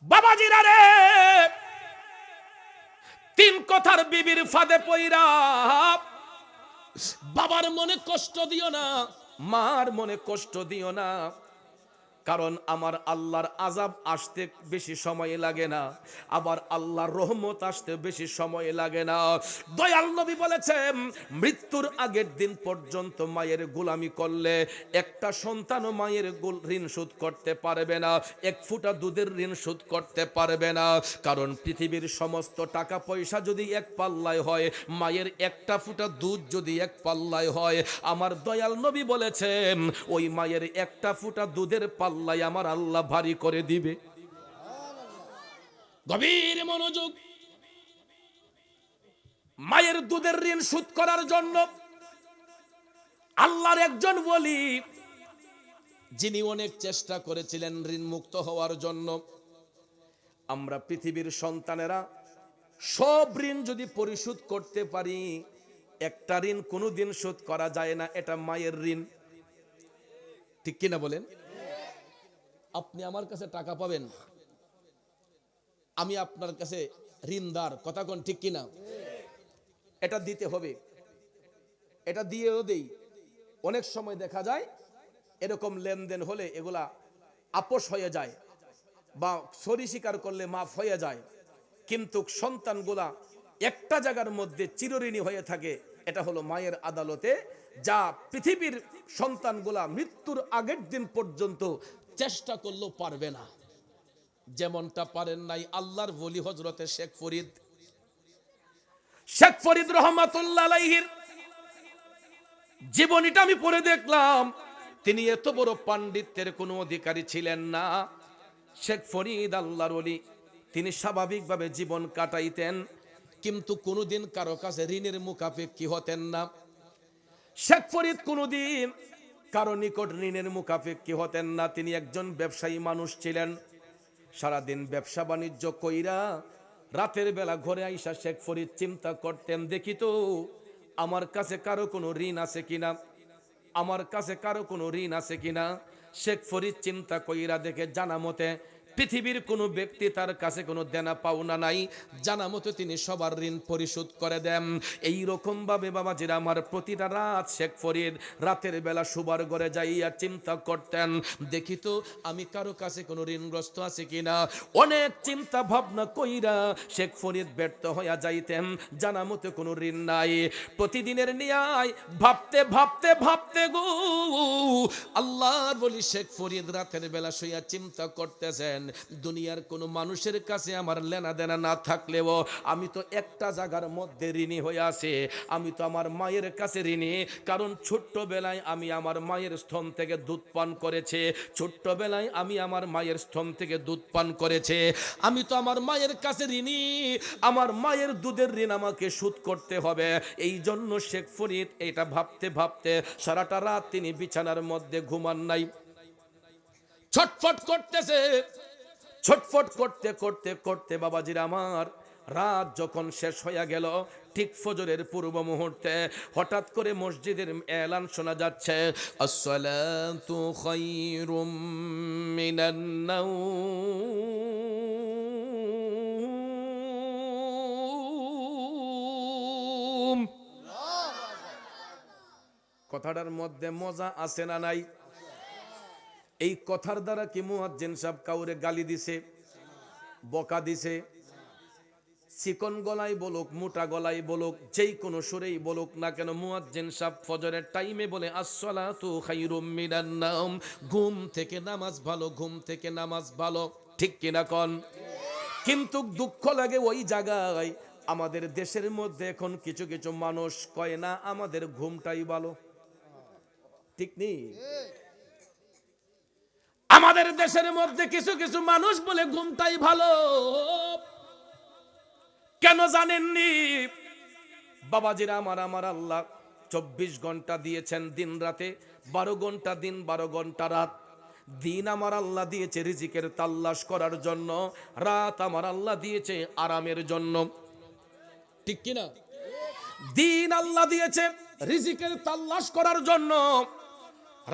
বাবাজিরা রে, 3 কথার বিবির ফাঁদে পইরা বাবার মনে কষ্ট দিও না, মার মনে কষ্ট দিও না। কারণ আমার আল্লাহর আযাব আসতে বেশি সময় লাগে না, আবার আল্লাহর রহমত আসতে বেশি সময় লাগে না। দয়াল নবী বলেছেন, মৃত্যুর আগের দিন পর্যন্ত মায়ের গোলামি করলে একটা সন্তানও মায়ের ঋণ শোধ করতে পারবে না, 1 ফোঁটা দুধের ঋণ শোধ করতে পারবে না। কারণ পৃথিবীর সমস্ত টাকা পয়সা যদি এক পাল্লায় হয়, মায়ের একটা ফোঁটা দুধ যদি এক পাল্লায় হয়, আমার দয়াল নবী বলেছেন ওই মায়ের একটা ফোঁটা দুধের পাল্লায় আমার আল্লাহ ভারী করে দিবে। গভীর মনোযোগ। মায়ের দুধের ঋণ শোধ করার জন্য আল্লাহর একজন ওলি, যিনি অনেক চেষ্টা করেছিলেন ঋণ মুক্ত হওয়ার জন্য। আমরা পৃথিবীর সন্তানেরা সব ঋণ যদি পরিশোধ করতে পারি, একটা ঋণ কোনোদিন শোধ করা যায় না, এটা মায়ের ঋণ। ঠিক কিনা বলেন? আপনি আমার কাছে টাকা পাবেন, আমি আপনার কাছে ঋণদার। কথা কোন ঠিক কিনা? এটা দিতে হবে, এটা দিয়েও দেই। অনেক সময় দেখা যায় এরকম লেনদেন হলে এগুলা আপোষ হয়ে যায় বা সরি স্বীকার করলে মাফ হয়ে যায়, কিন্তু সন্তানগুলা একটা জায়গার মধ্যে চিরঋণী হয়ে থাকে। এটা হলো মায়ের আদালতে, যা পৃথিবীর সন্তানগুলা মৃত্যুর আগের দিন পর্যন্ত চেষ্টা করলেও পারবে না। যেমনটা পারেন নাই আল্লাহর ওলি হযরতে শেখ ফরিদ। শেখ ফরিদ রহমাতুল্লাহ আলাইহির জীবনীটা আমি পড়ে দেখলাম, তিনি এত বড় পাণ্ডিত্যের কোনো অধিকারী ছিলেন না। শেখ ফরিদ আল্লাহর ওলি, তিনি স্বাভাবিকভাবে জীবন কাটাইতেন, কিন্তু কোনোদিন কারো কাছে ঋণের মুখাপেক্ষী হতেন না। শেখ ফরিদ কোনোদিন কারো নিকট ঋণের মুখাপেক্ষী হতেন না। তিনি একজন ব্যবসায়ী মানুষ ছিলেন। সারাদিন ব্যবসা বাণিজ্য কইরা রাতের বেলা ঘরে আইসা শেখ ফরিদ চিন্তা করতেন, দেখি তো আমার কাছে কারো কোনো ঋণ আছে কিনা, আমার কাছে কারো কোনো ঋণ আছে কিনা। শেখ ফরিদ চিন্তা কইরা দেখে জানা মতে পৃথিবীর কোনো ব্যক্তি তার কাছে কোনো দেনা পাওনা নাই, জানা মতো তিনি সবার ঋণ পরিশোধ করে দেন। এই রকম ভাবে বাবাজিরা আমার প্রতিটা রাত শেখ ফরিদ রাতের বেলা শোবার ঘরে যাইয়া চিন্তা করতেন, দেখি তো আমি কারো কাছে কোনো ঋণগ্রস্ত আছে কিনা। অনেক চিন্তা ভাবনা কইরা শেখ ফরিদ ব্যর্থ হইয়া যাইতেন, জানা মতো কোনো ঋণ নাই। প্রতিদিনের নিয়ায় ভাবতে ভাবতে ভাবতে গো আল্লাহর বলি শেখ ফরিদ রাতের বেলা শুইয়া চিন্তা করতেছেন, দুনিয়ার কোনো মানুষের কাছে আমার লেনা দেনা না থাকলেও আমি তো একটা জায়গার মধ্যে ঋণী হয়ে আছি, আমি তো আমার মায়ের কাছে ঋণী। কারণ ছোট্টবেলায় আমি আমার মায়ের স্তন থেকে দুধ পান করেছি, ছোট্টবেলায় আমি আমার মায়ের স্তন থেকে দুধ পান করেছি, আমি তো আমার মায়ের কাছে ঋণী। আমার মায়ের দুধের ঋণ আমাকে শোধ করতে হবে। এই জন্য শেখ ফরিদ এটা ভাবতে ভাবতে সারাটা রাত তিনি বিছানার মধ্যে ঘুমান নাই, ছটফট করতেছে। ছটফট করতে করতে করতে বাবাজির আমার রাত যখন শেষ হয়ে গেল, ঠিক ফজরের পূর্ব মুহূর্তে হঠাৎ করে মসজিদের এলান শোনা যাচ্ছে, আসসালাতু খায়রুম মিনান নাওম। কথাটার মধ্যে মজা আছে না নাই? এই কথার দ্বারা কি মুয়াজ্জিন সাহেব কাউরে গালি দিছে, বকা দিছে? চিকন গলায় বলুক, মোটা গলায় বলুক, যেই কোনো সুরেই বলুক না কেন, মুয়াজ্জিন সাহেব ফজরের টাইমে বলে আসসালাতু খায়রুম মিনান নাওম, ঘুম থেকে নামাজ ভালো, ঘুম থেকে নামাজ ভালো। ঠিক কিনা কোন? কিন্তু দুঃখ লাগে ওই জায়গায়, আমাদের দেশের মধ্যে এখন কিছু কিছু মানুষ কয় না আমাদের ঘুমটাই ভালো। ঠিক নেই? আমাদের দেশের মধ্যে কিছু কিছু মানুষ বলে ঘুমটাই ভালো। কেন জানেননি? বাবাজিরা আমার, আমার আল্লাহ 24 ঘন্টা দিয়েছেন দিন রাতে, 12 ঘন্টা দিন 12 ঘন্টা রাত। দিন আমার আল্লাহ দিয়েছে রিজিকের তালাশ করার জন্য, রাত আমার আল্লাহ দিয়েছে আরামের জন্য। ঠিক কিনা? দিন আল্লাহ দিয়েছে রিজিকের তালাশ করার জন্য,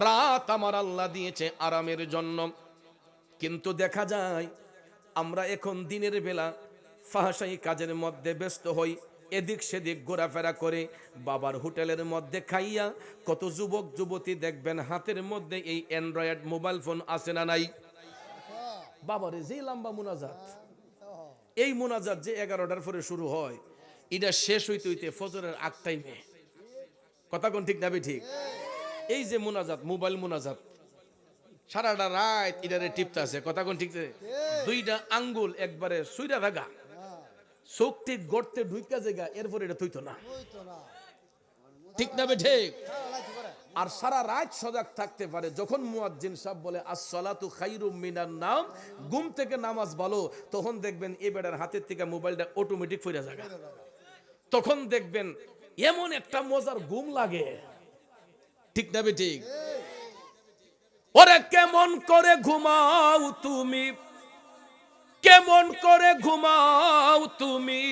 রাত আমার আল্লাহ দিয়েছে আরামের জন্য। কিন্তু দেখা যায় আমরা এখন দিনের বেলা ফাহাশাই কাজের মধ্যে ব্যস্ত হই, এদিক সেদিক ঘোরাফেরা করে, বাবার হোটেলের মধ্যে খাইয়া কত যুবক যুবতী দেখবেন হাতের মধ্যে এই অ্যান্ড্রয়েড মোবাইল ফোন আছে না নাই? বাবারে যে লম্বা মুনাজাত, এই মুনাজাত যে 11টার পরে শুরু হয়, এটা শেষ হইতে হইতে ফজরের আগ টাইমে। কথা কোন ঠিক না ঠিক? এই যে মুনাজাত, মোবাইল মুনাজাত, সারাটা রাত ইডারে টিপতে আছে। কথা কোন ঠিক? দুইটা আঙ্গুল একবারে সুইরা থাকা, চোখটি গড়তে ঢুইকা জায়গা, এরপর এটা তুইতো না। ঠিক না ঠিক? আর সারা রাত সজাগ থাকতে পারে। যখন মুয়াজ্জিন সাহেব বলে আসসালাতু খায়রুম মিনান নাওম, ঘুম থেকে নামাজ ভালো, তখন দেখবেন এই বেটার হাতের থেকে মোবাইলটা অটোমেটিক ফিরে যাবে। তখন দেখবেন এমন একটা মজার ঘুম লাগে। ঠিক না ঠিক? ওরে কেমন করে ঘুমাও তুমি, কেমন করে ঘুমাও তুমি,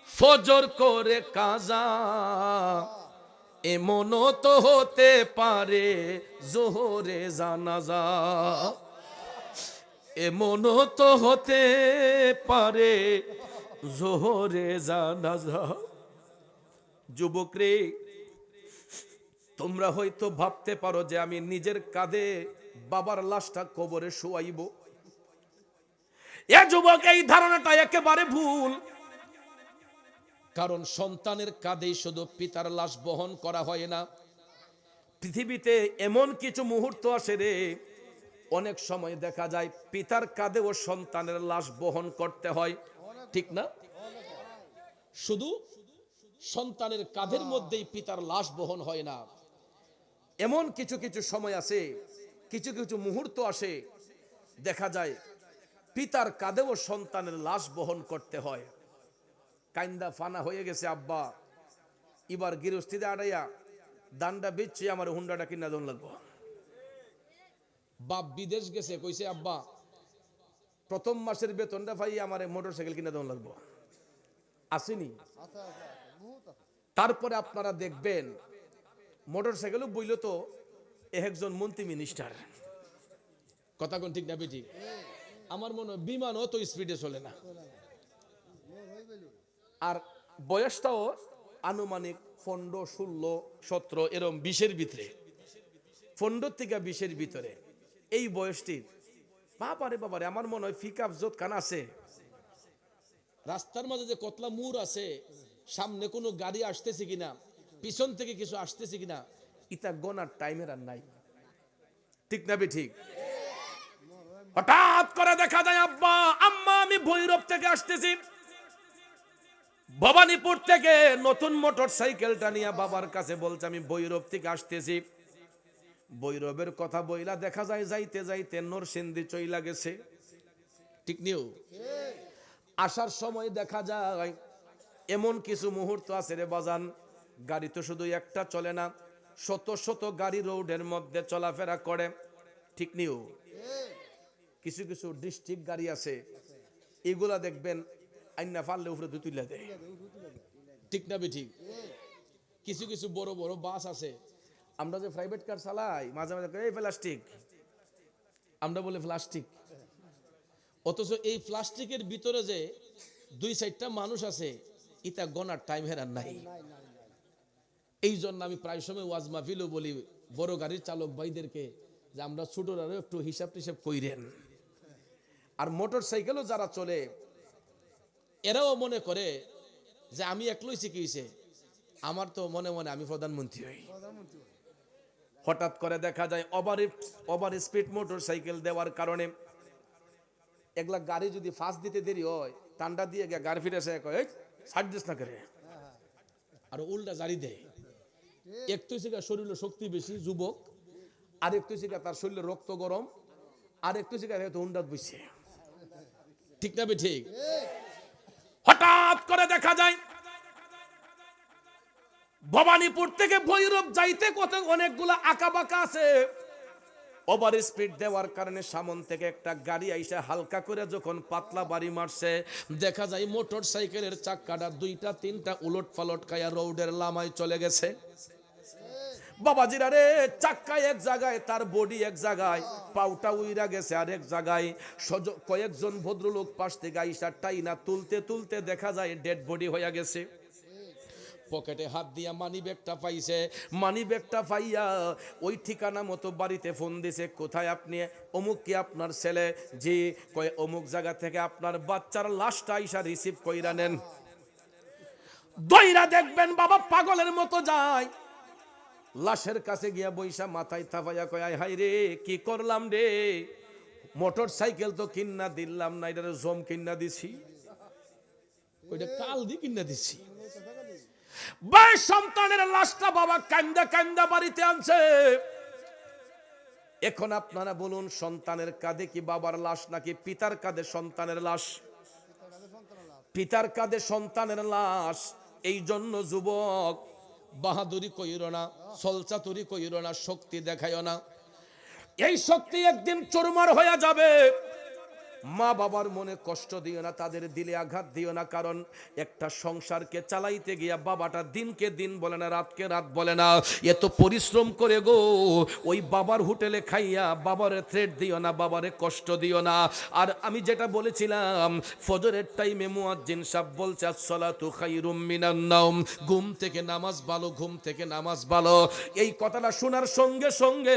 ফজর করে কাজা, এমনও তো হতে পারে জোহরে জানাজা, এমনও তো হতে পারে জোহরে জানাজা। যুবক রে, তোমরা হয়তো ভাবতে পারো যে আমি নিজের কাঁধে বাবার লাশটা কবরে শোয়াইব। এ যুবক, এই ধারণাটা একেবারে ভুল। কারণ সন্তানের কাঁধেই শুধু পিতার লাশ বহন করা হয় না, পৃথিবীতে এমন কিছু মুহূর্ত আসে রে, অনেক সময় দেখা যায় পিতার কাঁধেও সন্তানের লাশ বহন করতে হয়। ঠিক না? শুধু সন্তানের কাঁধের মধ্যেই পিতার লাশ বহন হয় না, এমন কিছু কিছু সময় আছে, কিছু কিছু মুহূর্ত আসে, দেখা যায় পিতার কাঁধেও সন্তানের লাশ বহন করতে হয়। কাইন্দা ফানা হয়ে গেছে আব্বা, এবার গৃহস্থিতে আড়াইয়া দানটা বেচছে, আমার হুন্ডাটা কিনা দন লাগবো। বাপ বিদেশ গেছে, কইছে আব্বা প্রথম মাসের বেতনটা পাই আমার মোটর সাইকেল কিনা দন লাগবো। আসেনি? তারপরে আপনারা দেখবেন মোটর সাইকেলও বইল তো একজন মন্ত্রী মিনিস্টার। কথা কোন ঠিক না ঠিক? আমার মনে হয় বিমানও তো স্পিডে চলে না। আর বয়সটাও আনুমানিক 15, 16, 17, এরকম 20-এর ভিতরে, 15 থেকে 20-এর ভিতরে এই বয়সটির। বাবারে বাবারে, আমার মনে হয় পিকআপ যত কান আছে, রাস্তার মাঝে যে কতলা মুর আছে, সামনে কোনো গাড়ি আসতেছে কিনা, পিছন থেকে কিছু আসতেছে কিনা, ইটা গোনার টাইমের আর নাই। ঠিক না ঠিক? হঠাৎ করে দেখা যায় আব্বা আম্মা আমি ভৈরব থেকে আসতেছি, ভবানীপুর থেকে নতুন মোটর সাইকেলটা নিয়ে বাবার কাছে বলছে আমি ভৈরব থেকে আসতেছি। ভৈরবের কথা বইলা দেখা যায় যাইতে যাইতে নরসিংদী চইলা গেছে। ঠিক নিও? আসার সময় দেখা যায় এমন কিছু মুহূর্ত আছে রে বাজান, গাড়ি তো শুধু একটা চলে না, শত শত গাড়ি রোডের মধ্যে চলাফেরা করে। ঠিক নিও? কিছু কিছু ডিস্ট্রিক্ট গাড়ি আছে, এগুলা দেখবেন আইনা ফাললে উপরে দুই তুলে দেয়, ঠিক না ঠিক? কিছু কিছু বড় বড় বাস আছে, আমরা যে প্রাইভেট কার চালাই মাঝে মাঝে এই প্লাস্টিক, আমরা বলি প্লাস্টিক, অথচ এই প্লাস্টিকের ভিতরে যে 2-4টা মানুষ আছে এটা গনার টাইম হেরান নাই। এই জন্য আমি প্রায় সময় ওয়াজ মাহফিলও বলি বড় গাড়ির চালক ভাইদেরকে যে আমরা ছোটরাও একটু হিসাব টিসাব কইরেন। আর মোটর সাইকেলও যারা চলে এরাও মনে করে যে আমি একলাই শিখিয়েছে, আমার তো মনে মনে আমি প্রধানমন্ত্রী হই। হঠাৎ করে দেখা যায় ওভার স্পিড মোটর সাইকেল দেওয়ার কারণে এগুলা গাড়ি যদি ফাস্ট দিতে দেরি হয় টান্ডা দিয়ে গিয়ে গাড়ি ফিরে এসে কয় ছাড় দিস না করে, আর উল্টা জারি দেয়। একটু শিখা শরীরে শক্তি বেশি যুবক, আর একটু শিখা তার শরীরে রক্ত গরম, আর একটু শিখা হুন্ডাত বসছে, ঠিক না ঠিক? হঠাৎ করে দেখা যায় ভবানীপুর থেকে ভৈরব যাইতে কত অনেকগুলা আঁকা বাঁকা আছে, ওভার স্পিড দেওয়ার কারণে সামন থেকে একটা গাড়ি আইসা হালকা করে যখন পাতলা বাড়ি মারছে, দেখা যায় মোটর সাইকেলের চাক্কাটা 2-3টা উলট পালট খায়া রোডের লামায় চলে গেছে। বাবাজিরা রে, চাক্কা এক জায়গায়, তার বডি এক জায়গায়, পাউটা উইরা গেছে আর এক জায়গায়। কয়েকজন ভদ্রলোক পাশ থেকে আইসা টাইনা তুলতে তুলতে দেখা যায় ডেড বডি হয়ে গেছে। পকেটে হাত দিয়া মানি ব্যাগটা পাইছে, মানি ব্যাগটা পাইয়া ওই ঠিকানা মতো বাড়িতে ফোন দিছে, কোথায় আপনি? অমুক কি আপনার ছেলে? জি। কয় অমুক জায়গা থেকে আপনার বাচ্চার লাশটা আইসা রিসিভ কইরা নেন। দইরা দেখবেন বাবা পাগলের মতো যায়, লাশের কাছে গিয়া বইসা মাথায় থাপাইয়া কয় আয় হাই রে কি করলাম রে, মোটর সাইকেল তো কিন্না দিলাম না, এটা জম কিন্না দিছি, ওইটা কাল দি কিন্না দিছি। ভাই সন্তানের লাশটা বাবা কান্দা কান্দা বাড়িতে আনছে। এখন আপনারা বলুন, সন্তানের কাঁধে কি বাবার লাশ নাকি পিতার কাঁধে সন্তানের লাশ? পিতার কাঁধে সন্তানের লাশ। এই জন্য যুবক বাহাদুরি কইরো না, সলচাতুরি কইরো না, শক্তি দেখাইও না। এই শক্তি একদিন চুরমার হয়ে যাবে। মা বাবার মনে কষ্ট দিও না, তাদের দিলে আঘাত দিও না, কারণ একটা সংসারকে চালাইতে গিয়া বাবাটা দিনকে দিন বলে না, রাতকে রাত বলে না, এত পরিশ্রম করে গো। ওই বাবার হোটেলে খাইয়া বাবারে থ্রেট দিও না, বাবারে কষ্ট দিও না। আর আমি যেটা বলেছিলাম, ফজরের টাইমে মুয়াজ্জিন সাহেব বলছে আসসালাতু খায়রুম মিনান নাওম, ঘুম থেকে নামাজ ভালো, ঘুম থেকে নামাজ ভালো। এই কথাটা শোনার সঙ্গে সঙ্গে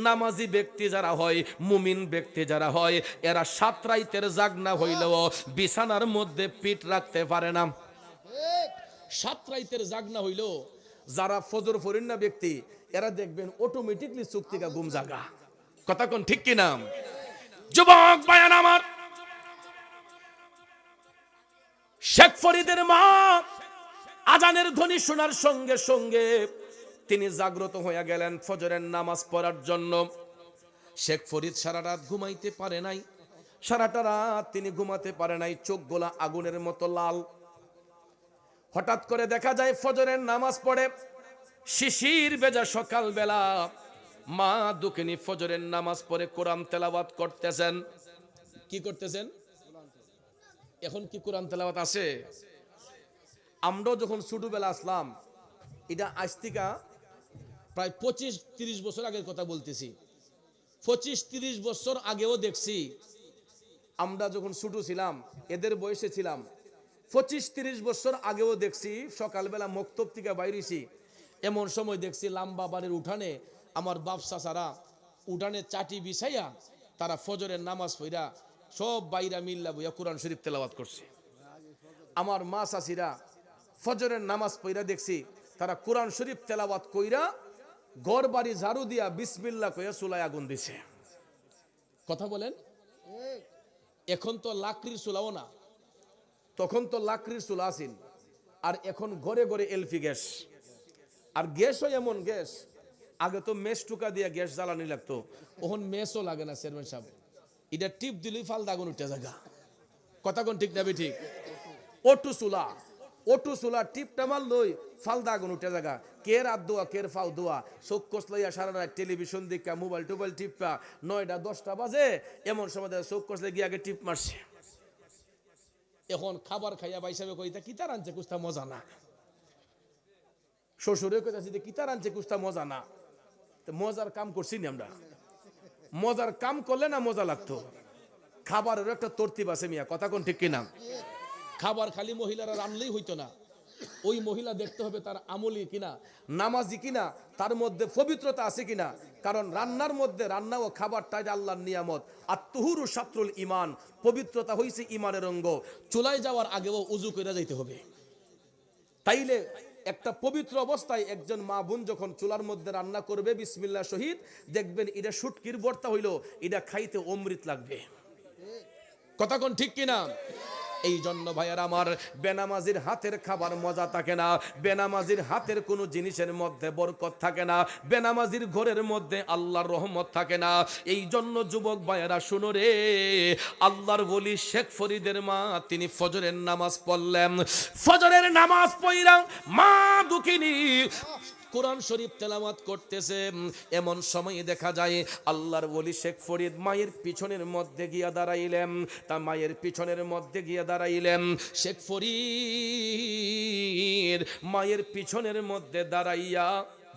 নামাজি ব্যক্তি যারা হয়, মুমিন ব্যক্তি যারা হয়, এরা 7 রাতের জাগনা হইলেও বিছানার মধ্যে পিঠ রাখতে পারে না। 7 রাতের জাগনা হইলেও যারা ফজর ফরিন না ব্যক্তি, এরা দেখবেন অটোমেটিকলি চোখ থেকে ঘুম জাগা। কথা কোন ঠিক কি না? যুবক বায়ান আমার, শেখ ফরিদের মা আজানের ধ্বনি শোনার সঙ্গে সঙ্গে তিনি জাগ্রত হয়ে গেলেন ফজরের নামাজ পড়ার জন্য। শেখ ফরিদ সারা রাত ঘুমাইতে পারে নাই, সারাটা রাত তিনি ঘুমাতে পারে নাই, চোখগুলা আগুনের মতো লাল। হঠাৎ করে দেখা যায় ফজরের নামাজ পড়ে, শিশির ভেজা সকাল বেলা মা দুঃখিনী ফজরের নামাজ পড়ে কোরআন তেলাওয়াত করতেছেন। কি করতেছেন? এখন কি কোরআন তেলাওয়াত আছে? আমরাও যখন ছোটবেলা আসলাম, এটা আজ থেকে প্রায় 25-30 বছর আগের কথা বলতেছি, 25-30 বছর আগেও দেখছি, আমরা যখন ছোট ছিলাম, এদের বয়সে ছিলাম, 25-30 বছর আগেও দেখছি সকালবেলা মক্তব থেকে বাইরেছি, এমন সময় দেখছি লাম্বা বাড়ির উঠানে আমার বাপ চাচারা উঠানে চাটি বিছাইয়া তারা ফজরের নামাজ পড়া সব বাইরা মিল্লা বইয়া কোরআন শরীফ তেলাওয়াত করছে। আমার মা চাচিরা ফজরের নামাজ পড়া দেখছি তারা কোরআন শরীফ তেলাওয়াত কইরা ঘর বাড়ি ঝাড়ু দিয়া বিসমিল্লাহ কইয়া চুলায় আগুন দিছে। কথা বলেন, এখন তো লাকড়ির চুলাও না, তখন তো লাকড়ির চুলা আছিল, আর এখন ঘরে ঘরে এলপি গ্যাস। আর গ্যাসও এমন গ্যাস, আগে তো মেস টুকা দিয়া গ্যাস জ্বালানি লাগতো, এখন মেসও লাগে না চেয়ারম্যান সাহেব, এটা টিপ দিলেই ফালদা আগুন উঠে জায়গা। কথা কোন ঠিক না ঠিক? ওটু চুলা টিপটা মারলই ফালদা আগুন উঠে জায়গা। কের হাত দোয়া, কের ফাও দোয়া, চোখ কষ লইয়া সারা রাত টেলিভিশন দেখা মোবাইল টোবাইল টিপা 9টা 10টা বাজে, এমন সময় চোখ কষলে গিয়ে আগে টিপ মারছে। এখন খাবার খাইয়া বাইসাবে কইতা কিতা রানছে কুস্তা মজা না, শ্বশুরে কইতাছি যে কিতা রানছে কুস্তা মজা না। তো মজার কাম করছি না আমরা, মজার কাম করলে না মজা লাগতো। খাবারের একটা তরতিব আছে মিয়া, কথা কোন ঠিক কিনা? খাবার খালি মহিলারা রানলেই হইতো না, ওই মহিলা দেখতে হবে তার আমলি কিনা, নামাজি কিনা, তার মধ্যে পবিত্রতা আছে কিনা। কারণ রান্নার মধ্যে, রান্না ও খাবারটাই আল্লাহর নিয়ামত। আর তুহুরু শাত্রুল ইমান, পবিত্রতা হইছে ইমানের অঙ্গ। চুলায় যাওয়ার আগেও উজু করে যাইতে হবে। তাইলে একটা পবিত্র অবস্থায় একজন মা বোন যখন চুলার মধ্যে রান্না করবে বিসমিল্লাহ শহীদ, দেখবেন এটা শুটকির ভর্তা হইলো, এটা খাইতে অমৃত লাগবে। কথা কোন ঠিক কিনা? এই জন্য ভাইয়ার আমার, বেনামাজির হাতের খাবার মজা থাকে না, বেনামাজির হাতের কোনো জিনিসের মধ্যে বরকত থাকে না, বেনামাজির ঘরের মধ্যে আল্লাহর রহমত থাকে না। এই জন্য যুবক ভাইয়ারা শুনো রে, আল্লাহর ওলি শেখ ফরিদের মা তিনি ফজরের নামাজ পড়লেন, ফজরের নামাজ পড়া মা দুঃখিনী কোরআন শরীফ তেলাওয়াত করতেছে। এমন সময় দেখা যায় আল্লাহর ওলি শেখ ফরিদ মায়ের পিছনের মধ্যে গিয়া দাঁড়াইলেন। তা মায়ের পিছনের মধ্যে গিয়া দাঁড়াইলেন শেখ ফরিদ, মায়ের পিছনের মধ্যে দাঁড়াইয়া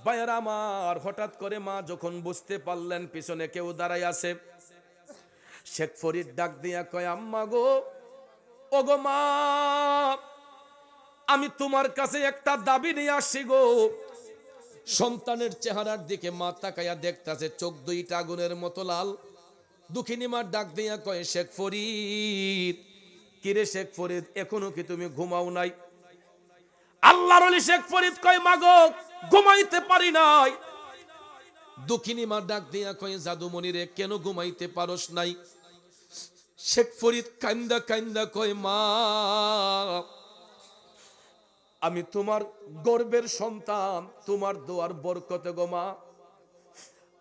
ভাইয়ার আমার, হঠাৎ করে মা যখন বুঝতে পারলেন পিছনে কেউ দাঁড়াই আছে, শেখ ফরিদ ডাক দিয়া কয় আম্মা গো, ওগো মা, আমি তোমার কাছে একটা দাবি নিয়ে আসছি গো। সন্তানের চেহারার দিকে মা তাকাইয়া দেখতাছে, চোখ দুইটা আগুনের মতো লাল। দুঃখিনী মা ডাক দিয়া কয় শেখ ফরিদ, কিরে শেখ ফরিদ, এখনো কি তুমি ঘুমাও নাই? আল্লাহর ওলি শেখ ফরিদ কয় মা গো, ঘুমাইতে পারি নাই। দুঃখিনী মা ডাক দিয়া কয় জাদুমণি রে, কেন ঘুমাইতে পারস নাই? শেখ ফরিদ কান্দা কান্দা কয় মা, আমি তোমার গর্বের সন্তান, তোমার দোয়ার বরকতে গো মা,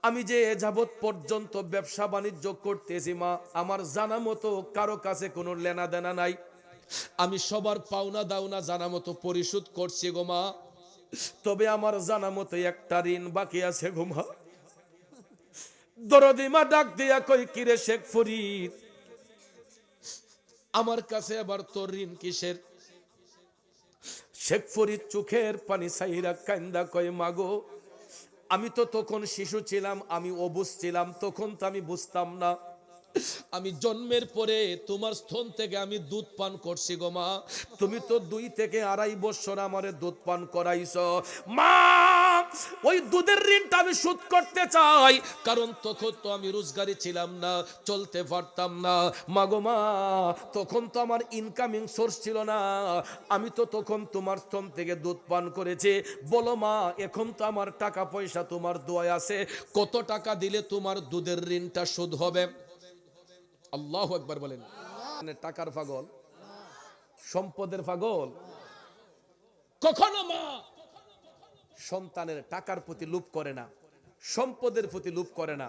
আমি যে যাবত পর্যন্ত ব্যবসা বাণিজ্য করতেছি মা, আমার জানা মতো কারো কাছে কোনো লেনা দেনা নাই, আমি সবার পাওনা দাওনা জানা মতো পরিশোধ করছি গো মা, তবে আমার জানা মতো একটা ঋণ বাকি আছে গো মা। দরদি মা ডাক দিয়া কই কিরে শেখ ফরিদ, আমার কাছে আবার তোর ঋণ কিসের? শেখ ফরিদ চোখের পানি সাইরা কান্দা কয় মাগো, আমি তো তখন শিশু ছিলাম, আমি অবুঝ ছিলাম, তখন তো আমি বুঝতাম না। আমি জন্মের পরে তোমার স্তন থেকে আমি দুধ পান করছি গো মা, তুমি তো 2 থেকে 2.5 বছর আমারে দুধ পান করাইছো মা। ওই দুধের ঋণটা আমি শোধ করতে চাই, কারণ তখন তো আমি রোজগারি ছিলাম না, চলতে পারতাম না মাগো মা, তখন তো আমার ইনকামিং সোর্স ছিল না, আমি তো তখন তোমার স্তন থেকে দুধ পান করেছি। বলো মা, এখন তো আমার টাকা পয়সা তোমার দোয়ায় আছে, কত টাকা দিলে তোমার দুধের ঋণটা শোধ হবে? আল্লাহু আকবার বলেন। টাকার পাগল, সম্পদের পাগল, কখনো মা সন্তানের টাকার প্রতি লোভ করে না, সম্পদের প্রতি লোভ করে না।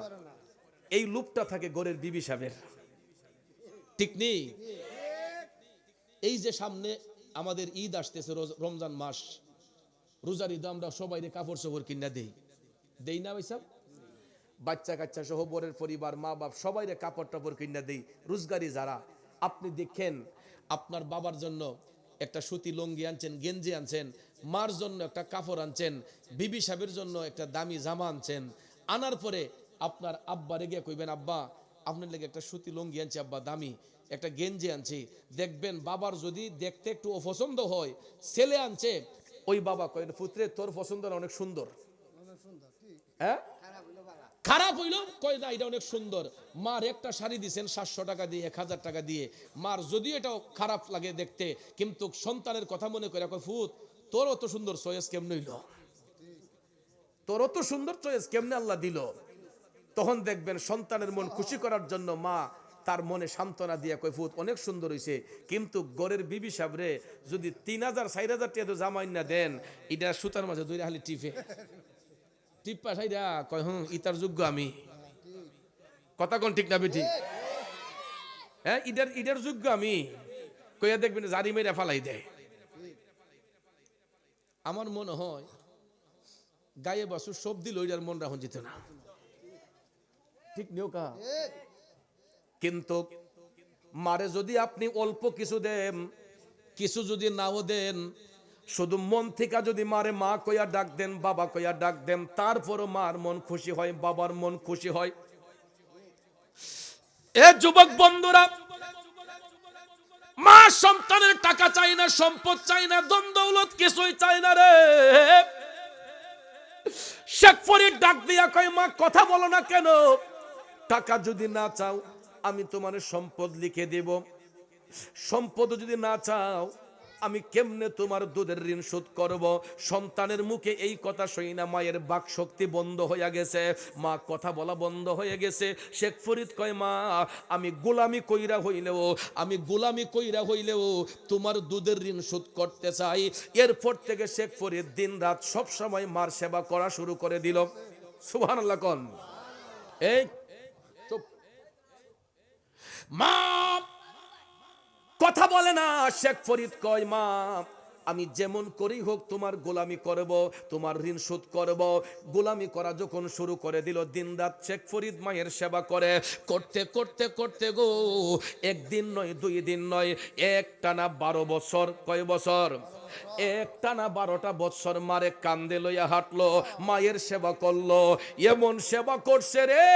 এই লোভটা থাকে ঘরের বিবি সাহেবের, ঠিক নেই? এই যে সামনে আমাদের ঈদ আসতেছে, রমজান মাস, রোজার ঈদ আমরা সবাই কাপড় চোপড় কিনা দেই না ভাই সাহেব? বাচ্চা কাচ্চা সহ বরের পরিবার, মা বাপ সবাই কাপড় টাপড় কিনা দেই। রোজগারি যারা, আপনি দেখেন আপনার বাবার জন্য একটা সুতি লুঙ্গি আনছেন, গেঞ্জি আনছেন, মার জন্য একটা কাপড় আনছেন, বিবি সাহেবের জন্য একটা দামি জামা আনছেন, আনার পরে আপনার আব্বা রেগে কইবেন আব্বা আপনার লেগে একটা সুতি লুঙ্গি আনছি আব্বা, দামি একটা গেঞ্জি আনছি। দেখবেন বাবার যদি দেখতে একটু অপছন্দ হয়, ছেলে আনছে, ওই বাবা কয় পুত্রে তোর পছন্দ অনেক সুন্দর, হ্যাঁ খারাপ হইল, কয় না এটা অনেক সুন্দর। মার একটা শাড়ি দিছেন 700 টাকা দিয়ে, 1000 টাকা দিয়ে, মার যদি এটাও খারাপ লাগে দেখতে, কিন্তু সন্তানের কথা মনে করে কয় ফুত তোর অত সুন্দর চয়েস কেমনে হইল, তোর অত সুন্দর চয়েস কেমনে আল্লাহ দিল। তখন দেখবেন সন্তানের মন খুশি করার জন্য মা তার মনে সান্ত্বনা দিয়ে কয় ফুত অনেক সুন্দর হইছে। কিন্তু ঘরের বিবি সাহেবরে যদি 3000 4000 টাকা জামাই না দেন, এটা সুতার মাঝে দুই হালি টিপে টিপ্পা সাইরা কয় ইতার যোগ্য আমি, কথা কোন ঠিক না বেটি? হ্যাঁ, ইডের যোগ্য আমি, কইয়া দেখবেন জারি মেরে ফালাই দেয়। আমার মনে হয় গায়ে বাসু সব দিল ওইটার মন রাখুন যেত না, ঠিক নিও কা। কিন্তু মারে যদি আপনি অল্প কিছু দেন, কিছু যদি নাও দেন, শুধু মন থেকে যদি মারে মা কইয়া ডাক দেন, বাবা কইয়া ডাক দেন, তারপরও মার মন খুশি হয়, বাবার মন খুশি হয়। এ যুবক বন্ধুরা, মা সন্তানের টাকা চাই না, সম্পদ চাই না, ধন দৌলত কিছুই চাই না রে। শেখ ফরিদ ডাক দিয়া কয়, মা কথা বলো না কেন? টাকা যদি না চাও আমি তোমার সম্পদ লিখে দেব, সম্পদ যদি না চাও আমি কেমনে তোমার দুধের ঋণ শোধ করব? সন্তানের মুখে এই কথা শুই না মায়ের বাক শক্তি বন্ধ হয়ে গেছে, মা কথা বলা বন্ধ হয়ে গেছে। শেখ ফরিদ কয়, মা আমি গোলামি কইরা হইলেও তোমার দুধের ঋণ শোধ করতে চাই। এরপর থেকে শেখ ফরিদ দিন রাত সব সময় মার সেবা করা শুরু করে দিল। সুবহানাল্লাহ কোন। এই চুপ। মা কথা বলে না। শেখ ফরিদ কয়, মা আমি যেমন করেই হোক তোমার গোলামি করব, তোমার ঋণ শোধ করব। গোলামি করা যখন শুরু করে দিল, দিন রাত শেখ ফরিদ মায়ের সেবা করে, করতে করতে করতে গো, একদিন নয়, 2 দিন নয়, একটানা 12 বছর। কয় বছর? একটানা 12টা বছর মারে কান্দে লইয়া হাঁটলো, মায়ের সেবা করলো। এমন সেবা করছে রে,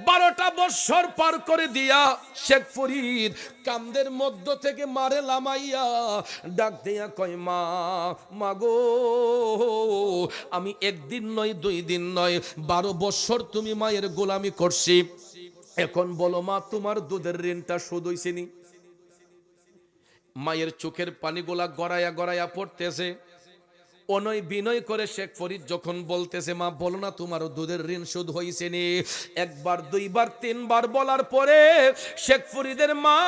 12টা বছর পার করে দিয়া শেখ ফরিদ কান্দের মধ্য থেকে মারে লামাইয়া ডাক দিয়া কয়, মা মাগো, আমি একদিন নয়, 2 দিন নয়, 12 বছর তুমি মায়ের গোলামি করছি। এখন বলো মা, তোমার দুধের ঋণটা শোধ হইছে নি? মায়ের চোখের পানিগুলা গড়াইয়া গড়াইয়া পড়তেছে। অনয় বিনয় করে শেখ ফরিদ যখন বলতেছে, মা বলো না তোমার দুধের ঋণ শোধ হইছে নি? 1 বার 2 বার 3 বার বলার পরে শেখ ফরিদের মা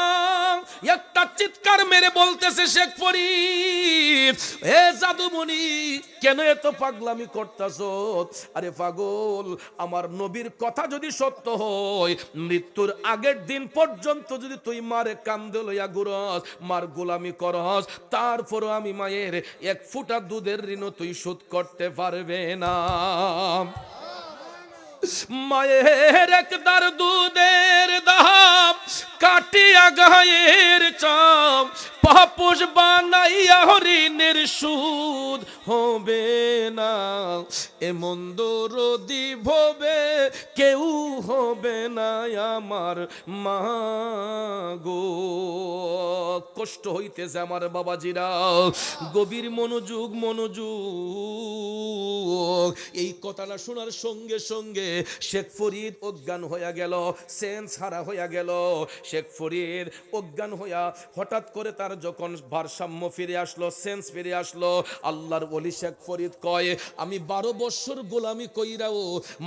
একটা চিৎকার মেরে বলতেছে, শেখ ফরিদ এ জাদুমণি, কেন এত পাগলামি করতাছো? আরে পাগল, আমার নবীর কথা যদি সত্য হয়, মৃত্যুর আগের দিন পর্যন্ত যদি তুই মারে কান্দে লইয়া ঘুরস, মার গোলামি করস, তারপরও আমি মায়ের 1 ফোঁটা দুধের ঋণ তুই শোধ করতে পারবে না। মায়ের একদার দুধের দাম কাটিয়া গায়ের চাম, পাপুষ বানাইয়া ঋণের সুদ হবে না। এমন দরদি ভবে কেউ হবে না আমার মা গো। কষ্ট হইতেছে আমার বাবাজিরা, গভীর মনোযোগ। এই কথাটা শোনার সঙ্গে সঙ্গে শেখ ফরিদ অজ্ঞান হইয়া গেল, সেন্স হারা হইয়া গেল। শেখ ফরিদ অজ্ঞান হইয়া হঠাৎ করে তার যখন ভারসাম্য ফিরে আসলো, সেন্স ফিরে আসলো, আল্লাহর ওলি শেখ ফরিদ কয়, আমি 12 বছর গোলামি কইরাও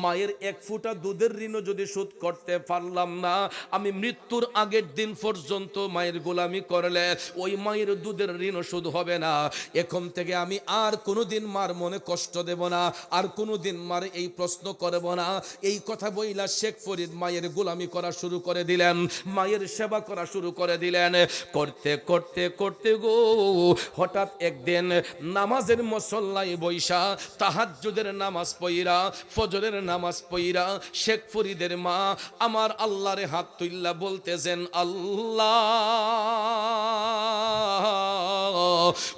মায়ের 1 ফোঁটা দুধের ঋণ যদি শোধ করতে পারলাম না, আমি মৃত্যুর আগের দিন পর্যন্ত মায়ের গোলামি করলে ওই মায়ের দুধের ঋণ শোধ হবে না। এখন থেকে আমি আর কোনোদিন মার মনে কষ্ট দেব না, আর কোনোদিন মার এই প্রশ্ন করব না। এই কথা বইলা শেখ ফরিদ মায়ের গোলামি করা শুরু করে দিলেন, মায়ের সেবা করা শুরু করে দিলেন। করতে করতে করতে গো, হঠাৎ একদিন নামাজের মুসল্লায় বৈশা তাহাজ্জুদের নামাজ পইরা, ফজরের নামাজ পইরা শেখ ফরিদের মা আমার আল্লাহর হাত তুইল্লা বলতেছেন, আল্লাহ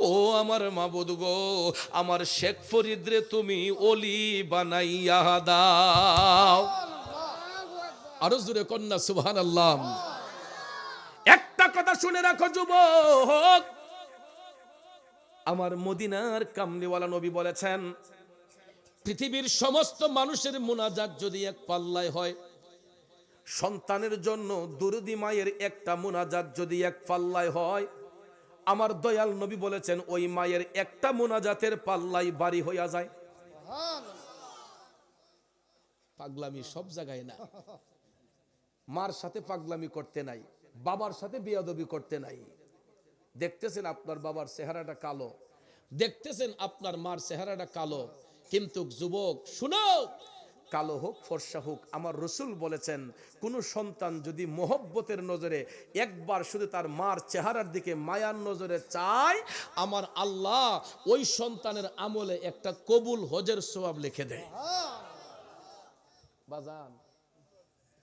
ও আমার মাবুদ গো, আমার শেখ ফরিদ রে তুমি ওলি বানাইয়া দাও। আরো জোরে কন্যা সুবহানাল্লাহ। একটা কথা শুনে রাখো যুবক, আমার মদিনার কামলিওয়ালা নবী বলেছেন, পৃথিবীর সমস্ত মানুষের মুনাজাত যদি এক পাল্লায় হয়, সন্তানের জন্য দুরুদি মায়ের একটা মুনাজাত যদি এক পাল্লায় হয়, আমার দয়াল নবী বলেছেন ওই মায়ের একটা মুনাজাতের পাল্লাই বাড়ি হইয়া যায়। পাগলামি সব জায়গায় না, মার সাথে পাগলামি করতে নাই, বাবার সাথে বেয়াদবি করতে নাই। দেখতেছেন আপনার বাবার চেহারাটা কালো, দেখতেছেন আপনার মার চেহারাটা কালো, কিন্তু যুবক শুনো, কালো হোক ফর্সা হোক, আমার রসুল বলেছেন কোন সন্তান যদি মোহব্বতের নজরে একবার শুধু তার মার চেহারার দিকে মায়ার নজরে চায়, আমার আল্লাহ ওই সন্তানের আমলে একটা কবুল হজের সওয়াব লিখে দেয়। বাজান,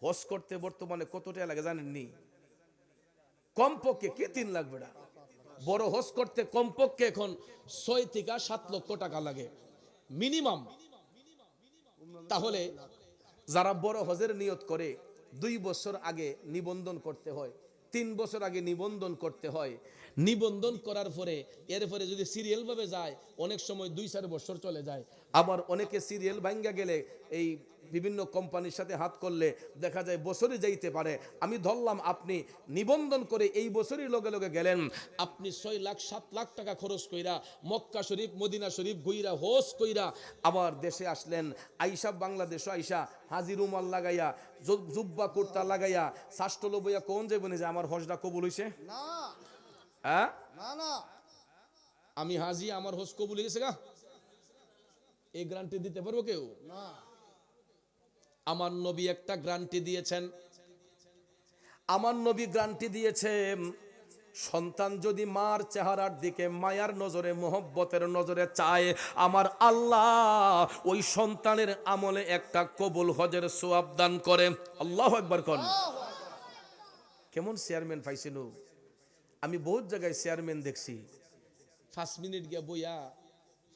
হজ করতে বর্তমানে কত টাকা লাগে জানেননি? কমপক্ষে কি 3 লাখ বেটা, বড় হজ করতে কমপক্ষে এখন 6 থেকে 7 লক্ষ টাকা লাগে মিনিমাম। তাহলে যারা বড় হজের নিয়ত করে 2 বছর আগে নিবন্ধন করতে হয়, 3 বছর আগে নিবন্ধন করতে হয়। নিবন্ধন করার পরে এরপরে যদি সিরিয়াল ভাবে যায় অনেক সময় 2-4 বছর চলে যায়। আবার অনেকে সিরিয়াল ভাঙ্গা গেলে এই বিভিন্ন কোম্পানির সাথে হাত করলে দেখা যায় বছরে যাইতে পারে। আমি ধরলাম আপনি নিবন্ধন করে এই বছরই লগে লগে গেলেন, আপনি 6 লাখ 7 লাখ টাকা খরচ কইরা মক্কা শরীফ মদিনা শরীফ ঘুইরা হজ কইরা আবার দেশে আসলেন। আইসা বাংলাদেশে আইসা হাজি রুমাল লাগাইয়া জুব্বা কুর্তা লাগাইয়া শাস্টলো বইয়া কোন যাবেন যে আমার হজটা কবুল হইছে? না হ্যাঁ, না না, আমি হাজি আমার হজ কবুল হয়ে গেছে গা, এই গ্যারান্টি দিতে পারবো কেউ? না। আমার নবী একটা গ্যারান্টি দিয়েছেন। আমার নবী গ্যারান্টি দিয়েছেন, সন্তান যদি মার চেহারার দিকে মায়ার নজরে মোহব্বতের নজরে চায়, আমার আল্লাহ ওই সন্তানের আমলে একটা কবুল হজের সওয়াব দান করে। আল্লাহু আকবার কোন। কেমন চেয়ারম্যান পাইছিল? আমি বহুত জায়গায় চেয়ারম্যান দেখছি 5 মিনিট গিয়া বইয়া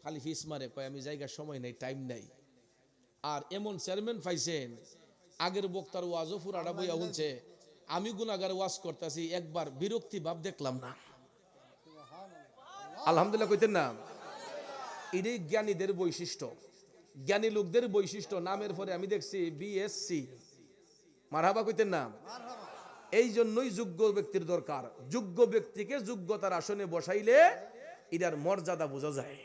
খালি ফিস মারে, কয় আমি জায়গার সময় নাই, টাইম নাই। আর এমন চেয়ারম্যান পাইছেন আগের বক্তার ওয়াজও পুরাটা বইয়া শুনছে, আমি গুনাহগার ওয়াজ করতেছি, একবার বিরক্তি ভাব দেখলাম না। আলহামদুলিল্লাহ কইতেন না? এটাই জ্ঞানীদের বৈশিষ্ট্য, জ্ঞানী লোকদের বৈশিষ্ট্য। নামের পরে আমি দেখছি বিএসসি, মারহাবা কইতেন না? এই জন্যই যোগ্য ব্যক্তির দরকার। যোগ্য ব্যক্তিকে যোগ্যতার আসনে বসাইলে এটার মর্যাদা বোঝা যায়।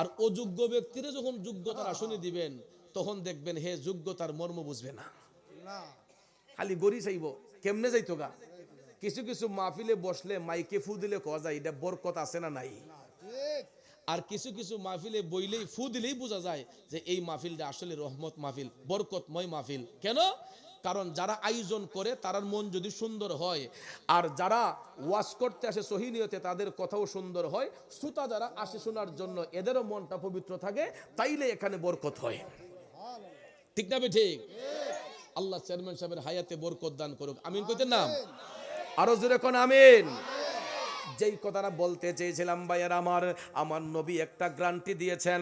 আর অযোগ্য ব্যক্তিরে যখন যোগ্যতার আসনে দিবেন তখন দেখবেন হে যোগ্যতার মর্ম বুঝবে না, খালি গড়ি চাইব। কেমনে যাইতো গা? কিছু কিছু মাহফিলে বসলে মাইকে ফু দিলে কওয়া যায় এটা বরকত আছে না নাই। আর কিছু কিছু মাহফিলে বইলেই ফু দিলেই বোঝা যায় যে এই মাহফিলটা আসলে রহমত মাহফিল, বরকতময় মাহফিল। কেন? কারণ যারা আয়োজন করে তার মন যদি সুন্দর হয়, আর যারা ওয়াজ করতে আসে সহি নিয়তে তাদের কথাও সুন্দর হয়, শ্রোতা যারা আসে শোনার জন্য এদেরও মনটা পবিত্র থাকে, তাইলে এখানে বরকত হয়। ঠিক না? ঠিক। আল্লাহ চেয়ারম্যান সাহেবের হায়াতে বরকত দান করুক, আমিন কইতেন না? আরো জোরে কোন আমিন। যেই কথাটা বলতে চেয়েছিলাম ভাইয়ার, আমার নবী একটা গ্যারান্টি দিয়েছেন।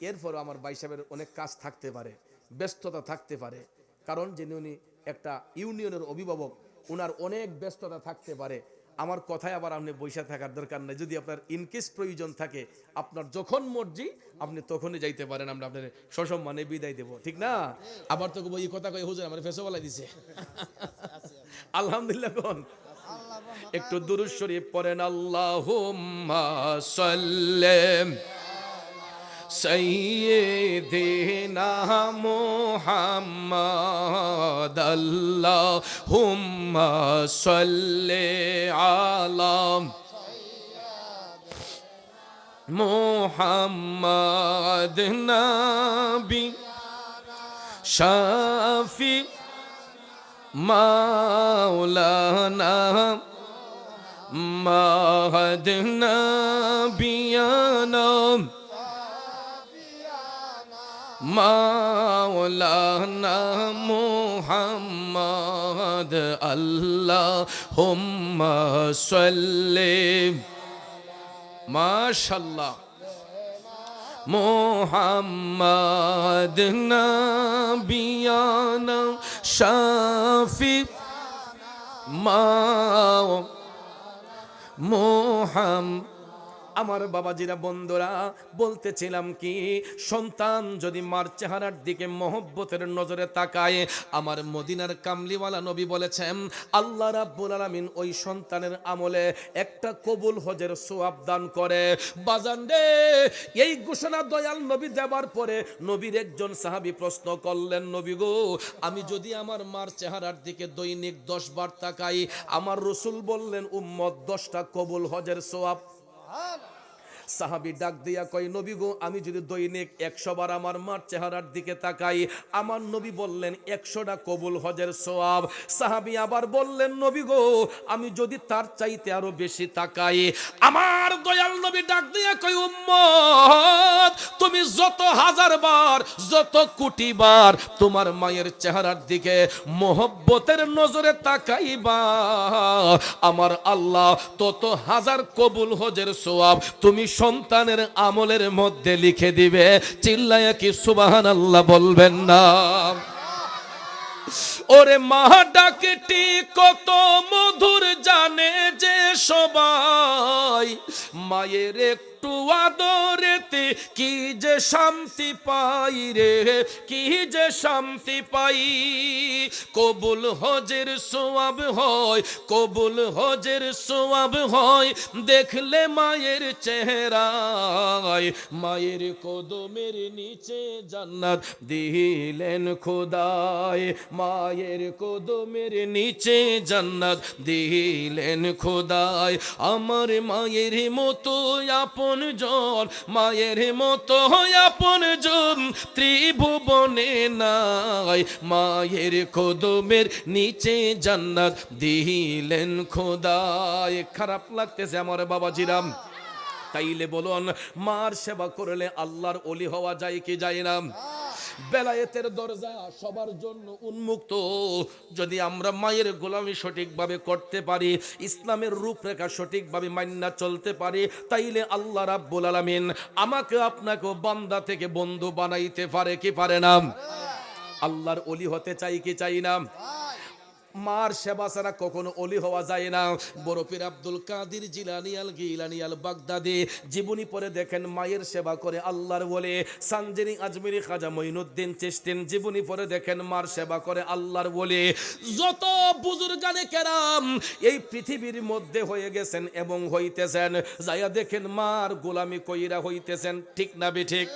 এরপর আমার ভাই সাহেবের অনেক কাজ থাকতে পারে, ব্যস্ততা থাকতে পারে, কারণ যিনি উনি একটা ইউনিয়নের অভিভাবক, উনার অনেক ব্যস্ততা থাকতে পারে। আমার কথায় আবার আপনি বৈশা থাকার দরকার নাই। যদি আপনার ইনকেস প্রয়োজন থাকে, আপনার যখন মর্জি আপনি তখনই যাইতে পারেন, আমরা আপনার সসম্মানে বিদায় দেব, ঠিক না? আবার তো এই কথা কয়ে হুজুর আমার ফেসো বলাই দিছে। আলহামদুলিল্লাহ কোন। একটু দুরূদ শরীফ পড়েন, আল্লাহুম্মা সাল্লি সাইয়্যিদিনা মুহাম্মাদ, আল্লাহুম্মা সাল্লি আলা মুহাম্মাদ নবী শাফি মাওলানা মাহাদ নবিয়ানা মাওলানা মুহাম্মদ, আল্লাহুম্মা সাল্লি মাশাআল্লাহ মুহাম্মদ নবিয়ানা শাফি মুহাম্মদ। আমার বাবাজিরা বন্ধুরা, বলতেছিলাম কি, সন্তান যদি মার চেহারার দিকে মহব্বতের নজরে তাকায়, আমার মদিনার কামলিওয়ালা নবী বলেছেন আল্লাহ রাব্বুল আলামিন ওই সন্তানের আমলে একটা কবুল হজের সওয়াব দান করে। বাজান রে, এই ঘোষণা দয়াল নবী দেবার পরে নবীর একজন সাহাবী প্রশ্ন করলেন, নবী গো, আমি যদি আমার মার চেহারার দিকে দৈনিক 10 বার তাকাই, আমার রাসূল বললেন উম্মত 10টা কবুল হজের সওয়াব। সাহাবী ডাক দিয়া কয় নবী গো আমি যদি দৈনিক 100 বার আমার মার চেহারার দিকে তাকাই, আমার নবী বললেন 100টা কবুল হজের সওয়াব। সাহাবী আবার বললেন নবী গো আমি যদি তার চাইতে আরো বেশি তাকাই, আমার দয়াল নবী ডাক দিয়া কয় উম্মত তুমি যত হাজার বার যত কোটি বার তোমার মায়ের চেহারার দিকে মোহব্বতের নজরে তাকাইবা, আমার আল্লাহ তত হাজার কবুল হজের সওয়াব তুমি সন্তানের আমলের মধ্যে লিখে দিবে। চিল্লায়া কি সুবহানাল্লাহ বলবেন না? ওরে মা ডাকটি কত মধুর জানে যে সবাই, মায়ের একটু আদরেতে কি যে শান্তি পাই রে, কি যে শান্তি পাই। কবুল হজের সওয়াব হয়, কবুল হজের সওয়াব হয় দেখলে মায়ের চেহারায়, মায়ের কদমের নিচে জান্নাত দিলেন খোদায়, মায়ের কদমের নিচে জান্নাত দিলেন খোদায়। আমার মায়ের মতো আপন জন, মায়ের মতো আপন জন ত্রিভুবনে নাই, মায়ের কদমের নিচে জান্নাত দিলেন খোদায়। খারাপ লাগতেছে আমার বাবাজিরাম? তাইলে বলুন মার সেবা করলে আল্লাহর ওলি হওয়া যায় কি যায় না? বেলায়েতের দরজা সবার জন্য উন্মুক্ত। যদি আমরা মায়ের গোলামি সঠিকভাবে করতে পারি, ইসলামের রূপরেখা সঠিকভাবে মান্না চলতে পারি, তাইলে আল্লাহ রাব্বুল আলামিন আমাকে আপনাকে বান্দা থেকে বন্ধু বানাইতে পারে কি পারে না? আল্লাহর ওলি হতে চাই কি চাই না? মার সেবা ছাড়া কখনো ওলি হওয়া যায় না। বড় পীর আব্দুল কাদের জিলানী আল গিলানী আল বাগদাদি জীবনী পড়ে দেখেন মায়ের সেবা করে আল্লাহর ওলি। সানজানি আজমিরি খাজা মঈনুদ্দিন চিশতির জীবনী পড়ে দেখেন মার সেবা করে আল্লাহর ওলি। যত বুজুর্গানে কেরাম এই পৃথিবীর মধ্যে হয়ে গেছেন এবং হইতেছেন, যাইয়া দেখেন মার গোলামি কইরা হইতেছেন। ঠিক না বেঠিক?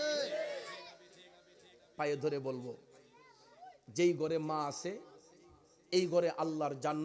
পায়ে ধরে বলবো যেই ঘরে মা আছে এই ঘরে আল্লাহর জান্নাত